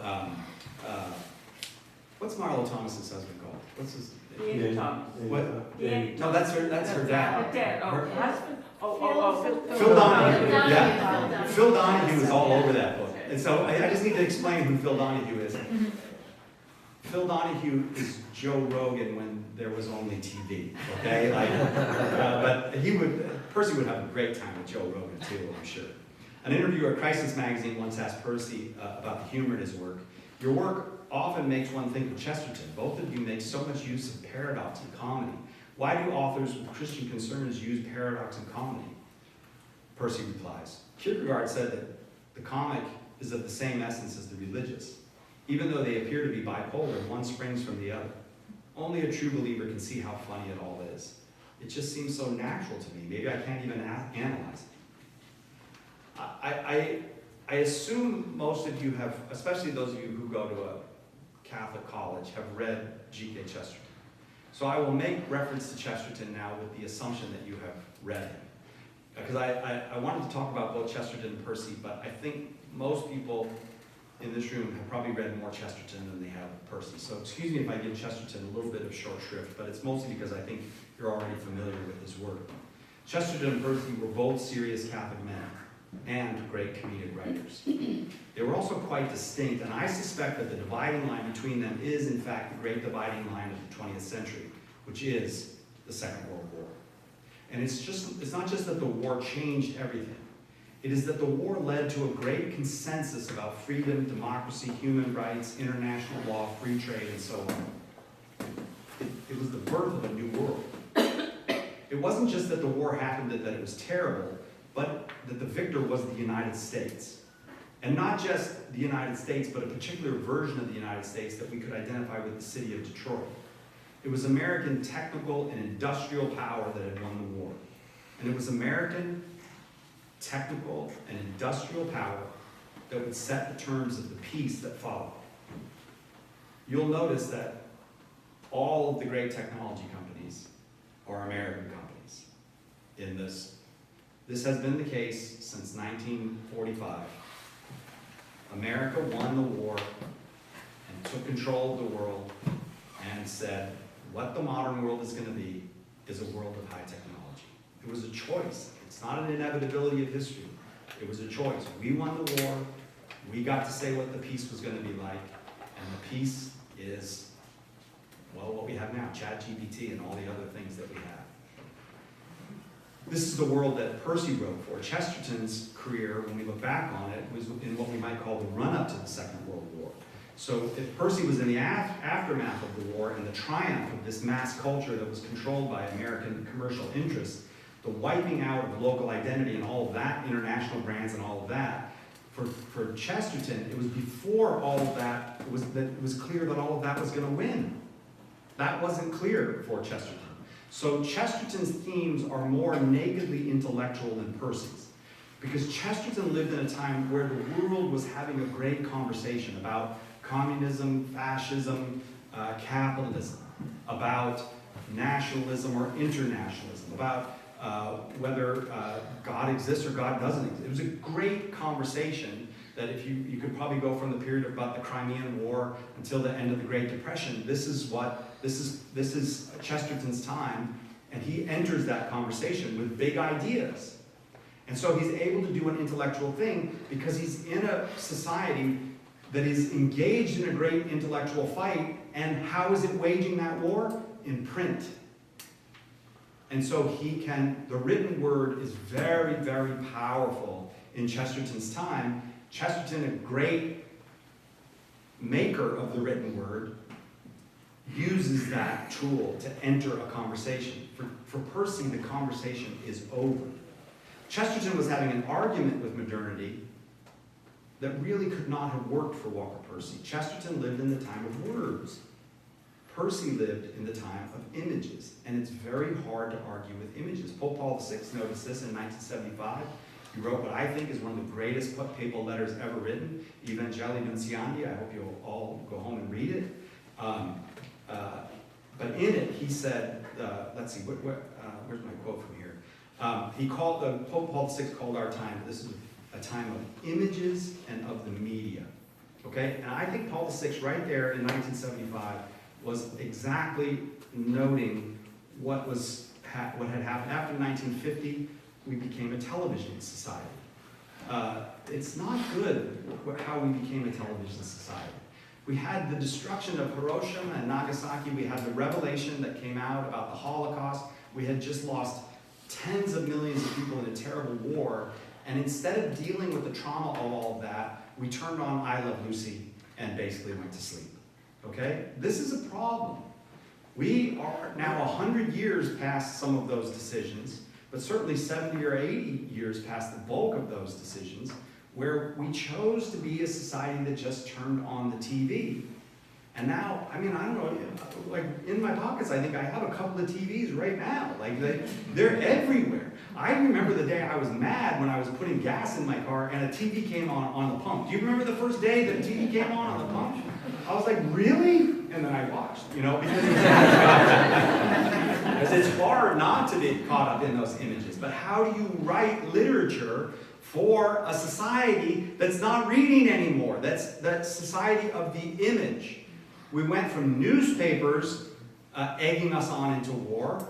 what's Marlo Thomas's husband called? What's his name? Ian Thomas. What? No, that's her dad. Dad. Her Husband? Phil Donahue. Yeah. Phil Donahue is all over that book. And so I just need to explain who Phil Donahue is. Phil Donahue is Joe Rogan when there was only TV, okay? But Percy would have a great time with Joe Rogan too, I'm sure. An interviewer at Crisis Magazine once asked Percy about the humor in his work. Your work often makes one think of Chesterton. Both of you make so much use of paradox and comedy. Why do authors with Christian concerns use paradox and comedy? Percy replies, Kierkegaard said that the comic is of the same essence as the religious. Even though they appear to be bipolar, one springs from the other. Only a true believer can see how funny it all is. It just seems so natural to me. Maybe I can't even analyze it. I assume most of you have, especially those of you who go to a Catholic college, have read G.K. Chesterton. So I will make reference to Chesterton now with the assumption that you have read him. Because I wanted to talk about both Chesterton and Percy, but I think most people in this room have probably read more Chesterton than they have Percy. So excuse me if I give Chesterton a little bit of short shrift, but it's mostly because I think you're already familiar with his work. Chesterton and Percy were both serious Catholic men and great comedic writers. They were also quite distinct, and I suspect that the dividing line between them is, in fact, the great dividing line of the 20th century, which is the Second World War. And it's not just that the war changed everything. It is that the war led to a great consensus about freedom, democracy, human rights, international law, free trade, and so on. It was the birth of a new world. It wasn't just that the war happened, that it was terrible, but that the victor was the United States. And not just the United States, but a particular version of the United States that we could identify with the city of Detroit. It was American technical and industrial power that had won the war. And it was American technical and industrial power that would set the terms of the peace that followed. You'll notice that all of the great technology companies are American companies in this. This has been the case since 1945. America won the war and took control of the world and said, what the modern world is going to be is a world of high technology. It was a choice. It's not an inevitability of history. It was a choice. We won the war. We got to say what the peace was going to be like. And the peace is, well, what we have now, ChatGPT and all the other things that we have. This is the world that Percy wrote for. Chesterton's career, when we look back on it, was in what we might call the run-up to the Second World War. So if Percy was in the aftermath of the war and the triumph of this mass culture that was controlled by American commercial interests, the wiping out of local identity and all of that, international brands and all of that, for Chesterton, it was before all of that, it was clear that all of that was going to win. That wasn't clear for Chesterton. So Chesterton's themes are more nakedly intellectual than Percy's, because Chesterton lived in a time where the world was having a great conversation about communism, fascism, capitalism, about nationalism or internationalism, about whether God exists or God doesn't exist. It was a great conversation that if you could probably go from the period of about the Crimean War until the end of the Great Depression. This is Chesterton's time, and he enters that conversation with big ideas. And so he's able to do an intellectual thing because he's in a society that is engaged in a great intellectual fight. And how is it waging that war? In print. And so the written word is very, very powerful in Chesterton's time. Chesterton, a great maker of the written word, uses that tool to enter a conversation. For Percy, the conversation is over. Chesterton was having an argument with modernity that really could not have worked for Walker Percy. Chesterton lived in the time of words. Percy lived in the time of images, and it's very hard to argue with images. Pope Paul VI noticed this in 1975. He wrote what I think is one of the greatest papal letters ever written, Evangelii Nunciandi. I hope you'll all go home and read it. But in it, he said, let's see, where's my quote from here? Pope Paul VI called our time, this is a time of images and of the media. Okay? And I think Paul VI, right there in 1975, was exactly noting what had happened. After 1950, we became a television society. It's not good how we became a television society. We had the destruction of Hiroshima and Nagasaki. We had the revelation that came out about the Holocaust. We had just lost tens of millions of people in a terrible war. And instead of dealing with the trauma of all of that, we turned on I Love Lucy and basically went to sleep. Okay? This is a problem. We are now 100 years past some of those decisions, but certainly 70 or 80 years past the bulk of those decisions, where we chose to be a society that just turned on the TV. And now, I don't know, like in my pockets, I think I have a couple of TVs right now. Like they're everywhere. I remember the day I was mad when I was putting gas in my car and a TV came on the pump. Do you remember the first day that a TV came on the pump? I was like, really? And then I watched, because it's hard not to be caught up in those images. But how do you write literature for a society that's not reading anymore. That's that society of the image. We went from newspapers egging us on into war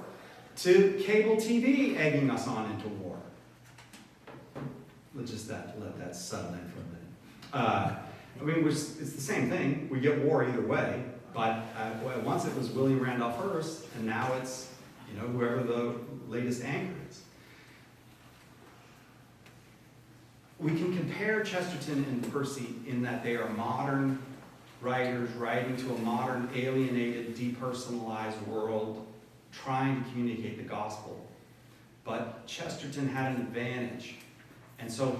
to cable TV egging us on into war. Let's just let that settle in for a minute. It's the same thing. We get war either way, but once it was William Randolph Hearst, and now it's whoever the latest anchor is. We can compare Chesterton and Percy in that they are modern writers writing to a modern, alienated, depersonalized world, trying to communicate the gospel. But Chesterton had an advantage, and so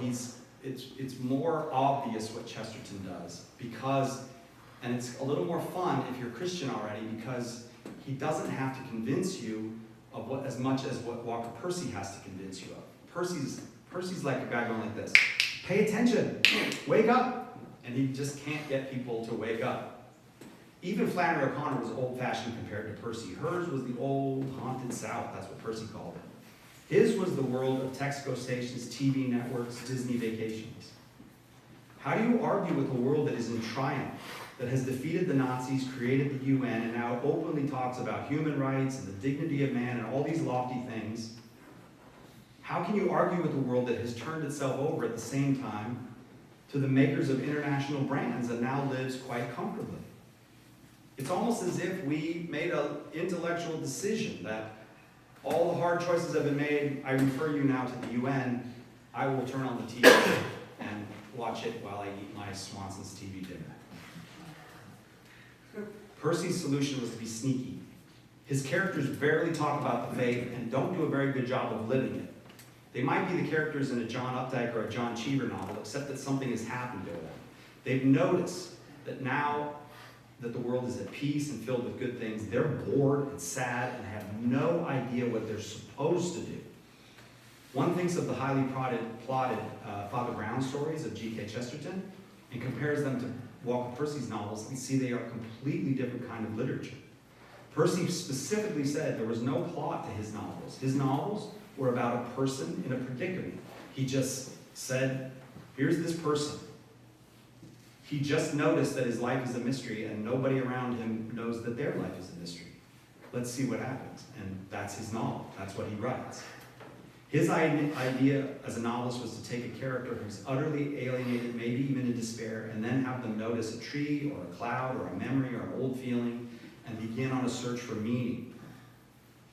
it's more obvious what Chesterton does and it's a little more fun if you're a Christian already, because he doesn't have to convince you of as much as what Walker Percy has to convince you of. Percy's like a guy going like this: pay attention, wake up. And he just can't get people to wake up. Even Flannery O'Connor was old-fashioned compared to Percy. Hers was the old haunted South, that's what Percy called it. His was the world of Texaco stations, TV networks, Disney vacations. How do you argue with a world that is in triumph, that has defeated the Nazis, created the UN, and now openly talks about human rights and the dignity of man and all these lofty things? How can you argue with a world that has turned itself over at the same time to the makers of international brands and now lives quite comfortably? It's almost as if we made an intellectual decision that all the hard choices have been made. I refer you now to the UN. I will turn on the TV and watch it while I eat my Swanson's TV dinner. Percy's solution was to be sneaky. His characters barely talk about the faith and don't do a very good job of living it. They might be the characters in a John Updike or a John Cheever novel, except that something has happened to them. They've noticed that now that the world is at peace and filled with good things, they're bored and sad and have no idea what they're supposed to do. One thinks of the highly plotted Father Brown stories of G.K. Chesterton and compares them to Walker Percy's novels and see they are a completely different kind of literature. Percy specifically said there was no plot to his novels. His novels were about a person in a predicament. He just said, here's this person. He just noticed that his life is a mystery and nobody around him knows that their life is a mystery. Let's see what happens. And that's his novel. That's what he writes. His idea as a novelist was to take a character who's utterly alienated, maybe even in despair, and then have them notice a tree or a cloud or a memory or an old feeling and begin on a search for meaning.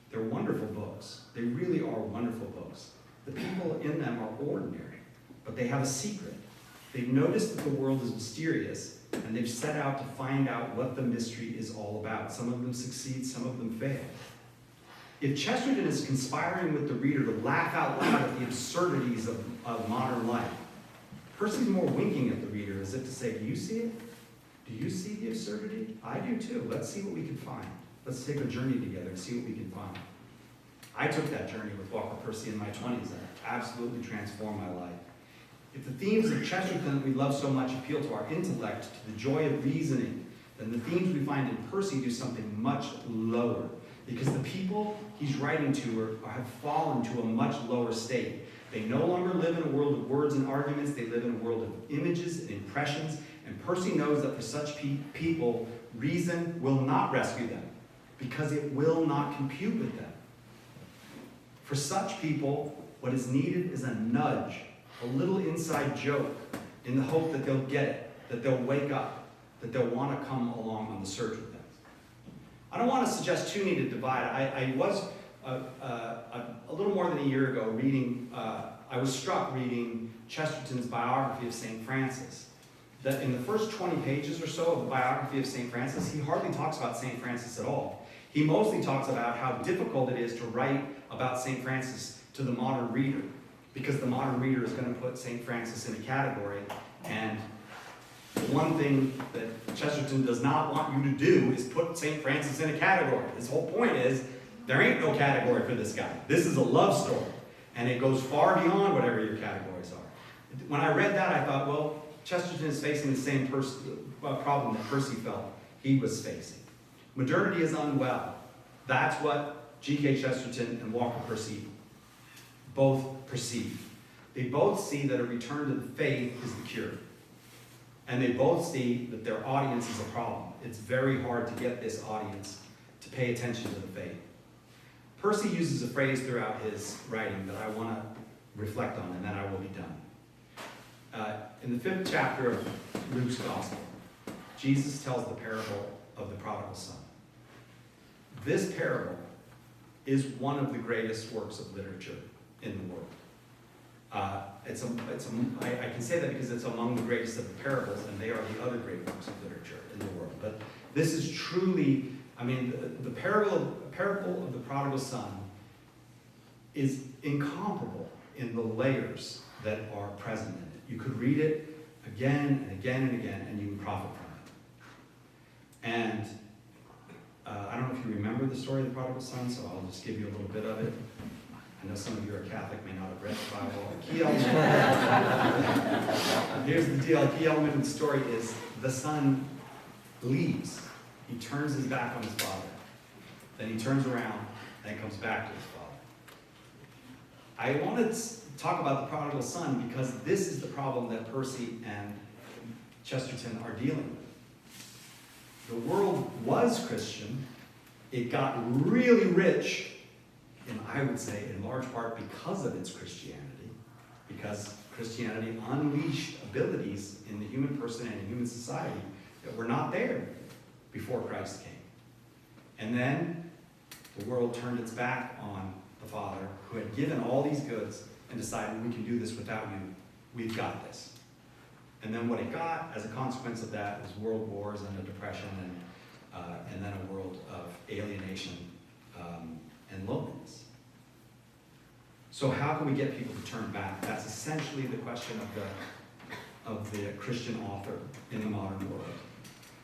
They're wonderful books. They really are wonderful books. The people in them are ordinary, but they have a secret. They've noticed that the world is mysterious, and they've set out to find out what the mystery is all about. Some of them succeed, some of them fail. If Chesterton is conspiring with the reader to laugh out loud at the absurdities of modern life, Percy's more winking at the reader as if to say, do you see it? Do you see the absurdity? I do too. Let's see what we can find. Let's take a journey together and see what we can find. I took that journey with Walker Percy in my 20s, and it absolutely transformed my life. If the themes of Chesterton that we love so much appeal to our intellect, to the joy of reasoning, then the themes we find in Percy do something much lower. Because the people he's writing to have fallen to a much lower state. They no longer live in a world of words and arguments. They live in a world of images and impressions. And Percy knows that for such people, reason will not rescue them, because it will not compute with them. For such people, what is needed is a nudge, a little inside joke, in the hope that they'll get it, that they'll wake up, that they'll want to come along on the search with them. I don't want to suggest two need to divide. I was a little more than a year ago reading, I was struck reading Chesterton's biography of St. Francis. That in the first 20 pages or so of the biography of St. Francis, he hardly talks about St. Francis at all. He mostly talks about how difficult it is to write about St. Francis to the modern reader, because the modern reader is going to put St. Francis in a category, and one thing that Chesterton does not want you to do is put St. Francis in a category. His whole point is, there ain't no category for this guy. This is a love story, and it goes far beyond whatever your categories are. When I read that, I thought, well, Chesterton is facing the same problem that Percy felt he was facing. Modernity is unwell. That's what G.K. Chesterton and Walker Percy both perceive. They both see that a return to the faith is the cure. And they both see that their audience is a problem. It's very hard to get this audience to pay attention to the faith. Percy uses a phrase throughout his writing that I want to reflect on, and then I will be done. In the 5th chapter of Luke's Gospel, Jesus tells the parable of the prodigal son. This parable is one of the greatest works of literature in the world. I can say that because it's among the greatest of the parables, and they are the other great works of literature in the world. But this is truly, the parable of the prodigal son is incomparable in the layers that are present in it. You could read it again and again and again, and you can profit from it. And I don't know if you remember the story of the prodigal son, so I'll just give you a little bit of it. I know some of you are Catholic, may not have read the Bible. A key element. Here's the deal. A key element of the story is the son leaves. He turns his back on his father. Then he turns around and comes back to his father. I want to talk about the prodigal son because this is the problem that Percy and Chesterton are dealing with. The world was Christian. It got really rich, and I would say in large part because of its Christianity, because Christianity unleashed abilities in the human person and in human society that were not there before Christ came. And then the world turned its back on the Father who had given all these goods and decided we can do this without you. We've got this. And then what it got as a consequence of that was world wars and a depression and then a world of alienation and loneliness. So how can we get people to turn back? That's essentially the question of the Christian author in the modern world.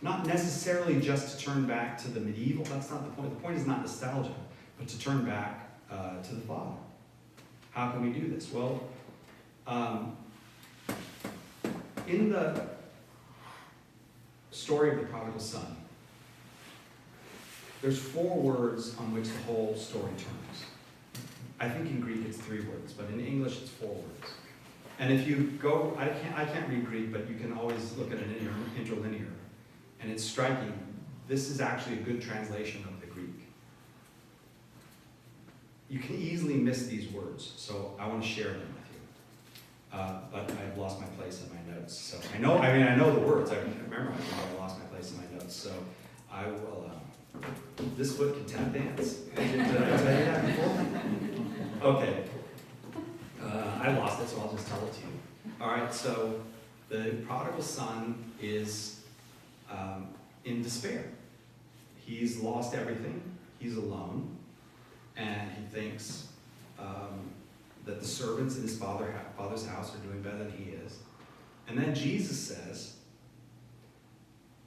Not necessarily just to turn back to the medieval, that's not the point. The point is not nostalgia, but to turn back to the Father. How can we do this? Well, in the story of the prodigal son, there's 4 words on which the whole story turns. I think in Greek it's 3 words, but in English it's 4 words. And if you go, I can't read Greek, but you can always look at an interlinear, and it's striking. This is actually a good translation of the Greek. You can easily miss these words, so I want to share them with you. But I've lost my place in my notes. So I know the words. I remember I lost my place in my notes. So I will. This foot can tap dance. Did I tell you that before? Okay. I lost it, so I'll just tell it to you. All right. So the prodigal son is in despair. He's lost everything. He's alone, and he thinks that the servants in his father's house are doing better than he is. And then Jesus says,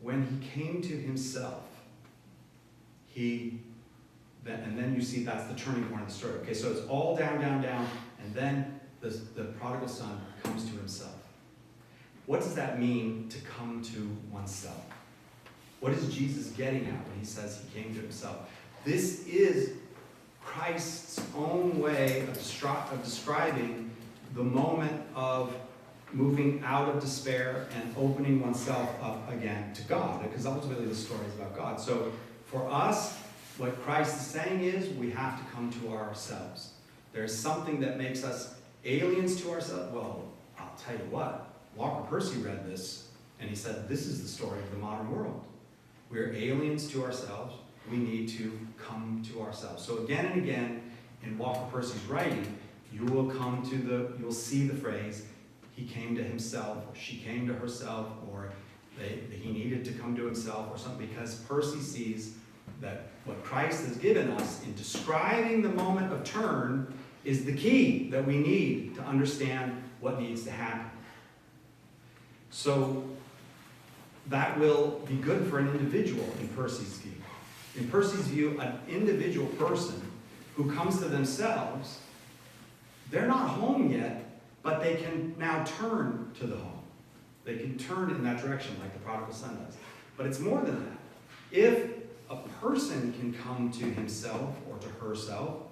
when he came to himself, and then you see that's the turning point of the story. Okay, so it's all down, down, down, and then the prodigal son comes to himself. What does that mean to come to oneself? What is Jesus getting at when he says he came to himself? This is Christ's own way of describing the moment of moving out of despair and opening oneself up again to God, because ultimately the story is about God. So for us, what Christ is saying is we have to come to ourselves. There's something that makes us aliens to ourselves. Well, I'll tell you what, Walker Percy read this, and he said, this is the story of the modern world. We're aliens to ourselves. We need to come to ourselves. So again and again in Walker Percy's writing, you'll see the phrase, he came to himself, or she came to herself, or he needed to come to himself, or something, because Percy sees that what Christ has given us in describing the moment of turn is the key that we need to understand what needs to happen. So that will be good for an individual in Percy's view. In Percy's view, an individual person who comes to themselves, they're not home yet, but they can now turn to the home. They can turn in that direction like the prodigal son does. But it's more than that. If a person can come to himself or to herself,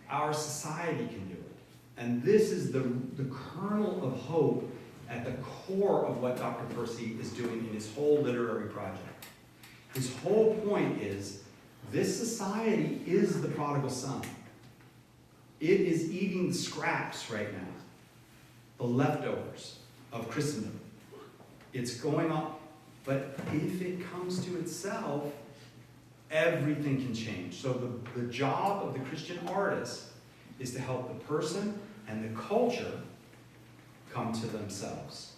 our society can do it. And this is the kernel of hope at the core of what Dr. Percy is doing in his whole literary project. His whole point is, this society is the prodigal son. It is eating the scraps right now, the leftovers of Christendom. It's going on, but if it comes to itself, everything can change. So the job of the Christian artist is to help the person and the culture come to themselves.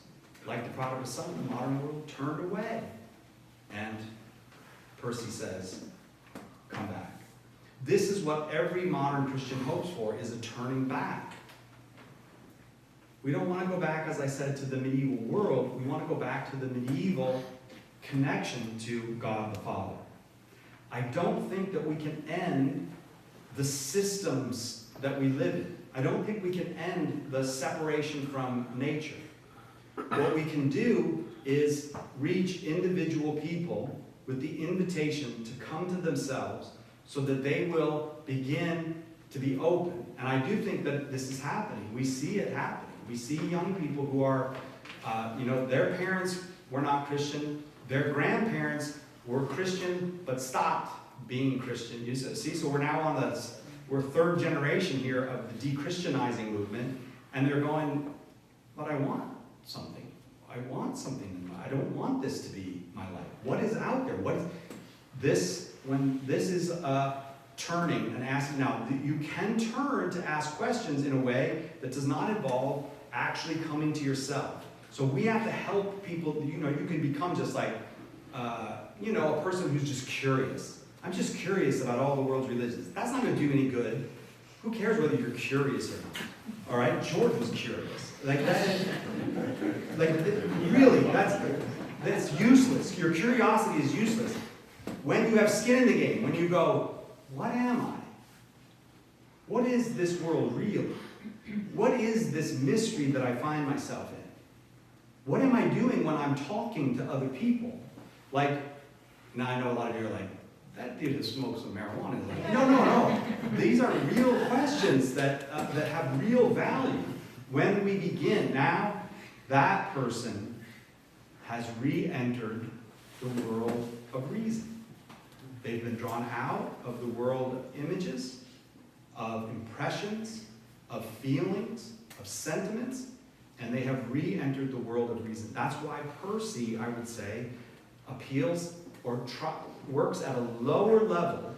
Like the prodigal son, the modern world turned away. And Percy says, come back. This is what every modern Christian hopes for, is a turning back. We don't want to go back, as I said, to the medieval world. We want to go back to the medieval connection to God the Father. I don't think that we can end the systems that we live in. I don't think we can end the separation from nature. What we can do is reach individual people with the invitation to come to themselves so that they will begin to be open. And I do think that this is happening. We see it happening. We see young people who are, their parents were not Christian. Their grandparents were Christian but stopped being Christian. You see, so we're now on we're third generation here of the de-Christianizing movement, and they're going, but I want something. I want something. I don't want this to be my life. What is out there? What is this? When this is turning and asking, now you can turn to ask questions in a way that does not involve actually coming to yourself. So we have to help people. You can become just like, a person who's just curious. I'm just curious about all the world's religions. That's not going to do any good. Who cares whether you're curious or not? All right, George was curious. Really, that's useless. Your curiosity is useless. When you have skin in the game, when you go, what am I? What is this world really? What is this mystery that I find myself in? What am I doing when I'm talking to other people? Now I know a lot of you are like, that dude that smokes some marijuana is like, no. These are real questions that have real value. When we begin, now that person has re-entered the world of reason. They've been drawn out of the world of images, of impressions, of feelings, of sentiments, and they have re-entered the world of reason. That's why Percy, I would say, appeals or works at a lower level,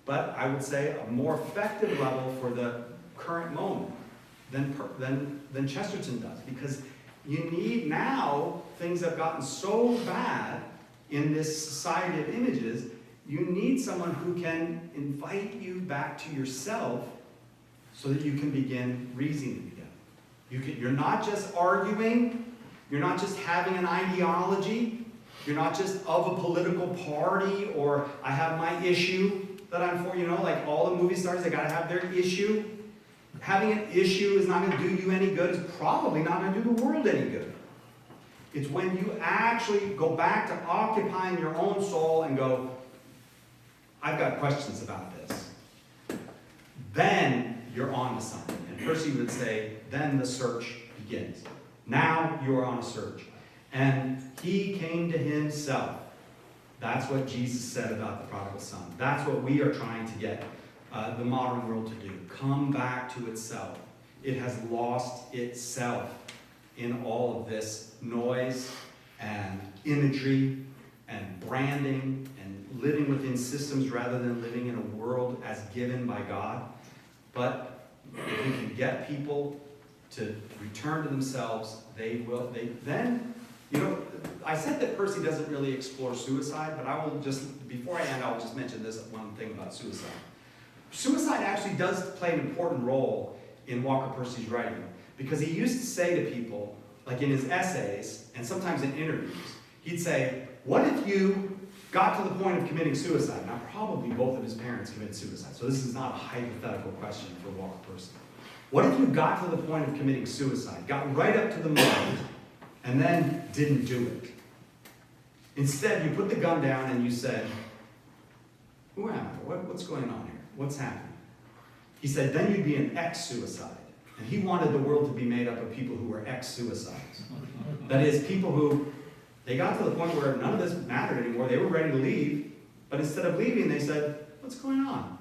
but I would say a more effective level for the current moment than Chesterton does. Because you need now, things have gotten so bad in this society of images, you need someone who can invite you back to yourself so that you can begin reasoning together. You're not just arguing, you're not just having an ideology, you're not just of a political party, or I have my issue that I'm for, like all the movie stars, they gotta have their issue. Having an issue is not gonna do you any good, it's probably not gonna do the world any good. It's when you actually go back to occupying your own soul and go, I've got questions about this. Then you're on to something. And Percy would say, then the search begins. Now you're on a search. And he came to himself. That's what Jesus said about the prodigal son. That's what we are trying to get the modern world to do. Come back to itself. It has lost itself in all of this noise and imagery and branding and living within systems rather than living in a world as given by God. But if we can get people to return to themselves, I said that Percy doesn't really explore suicide, but I will just, before I end, I'll just mention this one thing about suicide. Suicide actually does play an important role in Walker Percy's writing, because he used to say to people, like in his essays, and sometimes in interviews, he'd say, what if you got to the point of committing suicide? Now, probably both of his parents committed suicide, so this is not a hypothetical question for Walker Percy. What if you got to the point of committing suicide, got right up to the moment, and then didn't do it? Instead, you put the gun down and you said, who am I? What's going on here? What's happening? He said, then you'd be an ex-suicide. And he wanted the world to be made up of people who were ex-suicides. That is, people who, they got to the point where none of this mattered anymore. They were ready to leave, but instead of leaving, they said, what's going on?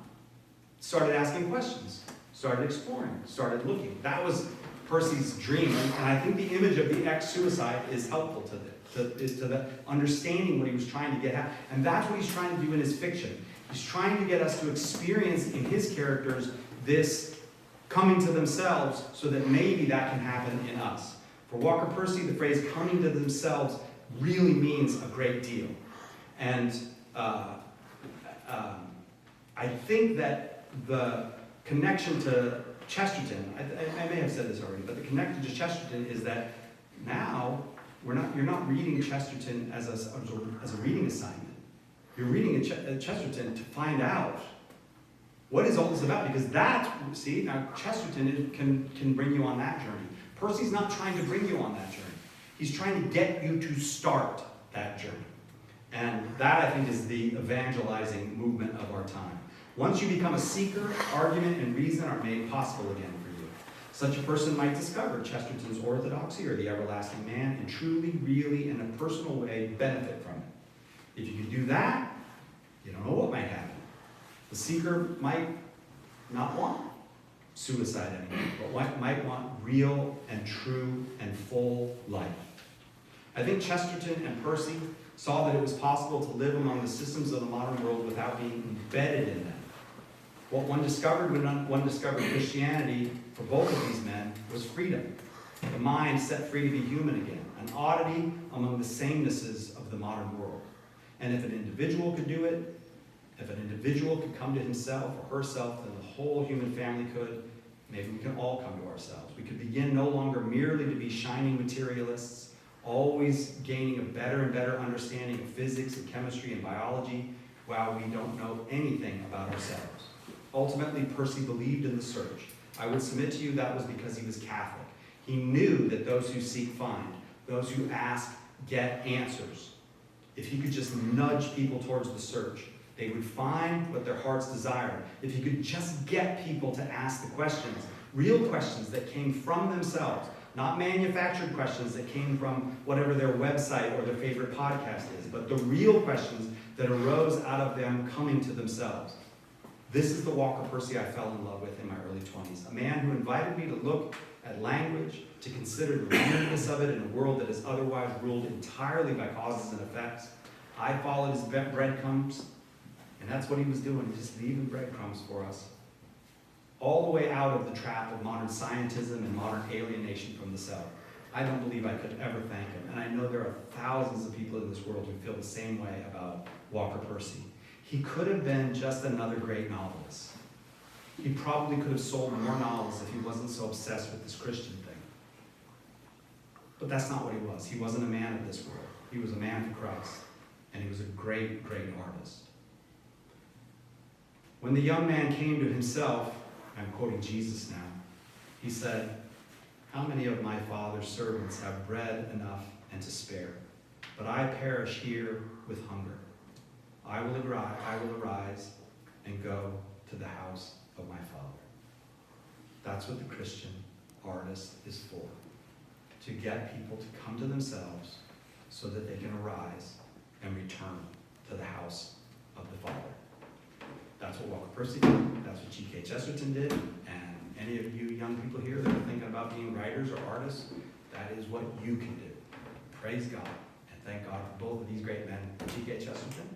Started asking questions, started exploring, started looking. That was Percy's dream, and I think the image of the ex-suicide is helpful to the understanding what he was trying to get at. And that's what he's trying to do in his fiction. He's trying to get us to experience in his characters this coming to themselves so that maybe that can happen in us. For Walker Percy, the phrase coming to themselves really means a great deal. And I think that the connection to Chesterton, I may have said this already, but the connection to Chesterton is that now you're not reading Chesterton as a reading assignment. You're reading Chesterton to find out what is all this about, because now Chesterton can bring you on that journey. Percy's not trying to bring you on that journey. He's trying to get you to start that journey. And that, I think, is the evangelizing movement of our time. Once you become a seeker, argument and reason are made possible again for you. Such a person might discover Chesterton's orthodoxy or the everlasting man and truly, really, in a personal way, benefit from it. If you can do that, you don't know what might happen. The seeker might not want suicide anymore, but might want real and true and full life. I think Chesterton and Percy saw that it was possible to live among the systems of the modern world without being embedded in them. What one discovered when one discovered Christianity for both of these men was freedom. The mind set free to be human again, an oddity among the samenesses of the modern world. And if an individual could do it, if an individual could come to himself or herself, then the whole human family could. Maybe we can all come to ourselves. We could begin no longer merely to be shining materialists, always gaining a better and better understanding of physics and chemistry and biology, while we don't know anything about ourselves. Ultimately, Percy believed in the search. I would submit to you that was because he was Catholic. He knew that those who seek find, those who ask get answers. If he could just nudge people towards the search, they would find what their hearts desired. If he could just get people to ask the questions, real questions that came from themselves, not manufactured questions that came from whatever their website or their favorite podcast is, but the real questions that arose out of them coming to themselves. This is the Walker Percy I fell in love with in my early 20s. A man who invited me to look at language, to consider the weirdness of it in a world that is otherwise ruled entirely by causes and effects. I followed his breadcrumbs, and that's what he was doing, just leaving breadcrumbs for us. All the way out of the trap of modern scientism and modern alienation from the self. I don't believe I could ever thank him, and I know there are thousands of people in this world who feel the same way about Walker Percy. He could have been just another great novelist. He probably could have sold more novels if he wasn't so obsessed with this Christian thing. But that's not what he was. He wasn't a man of this world. He was a man for Christ, and he was a great, great artist. When the young man came to himself, I'm quoting Jesus now, he said, "How many of my father's servants have bread enough and to spare? But I perish here with hunger. I will arise and go to the house of my Father." That's what the Christian artist is for. To get people to come to themselves so that they can arise and return to the house of the Father. That's what Walker Percy did. That's what G.K. Chesterton did. And any of you young people here that are thinking about being writers or artists, that is what you can do. Praise God. And thank God for both of these great men, G.K. Chesterton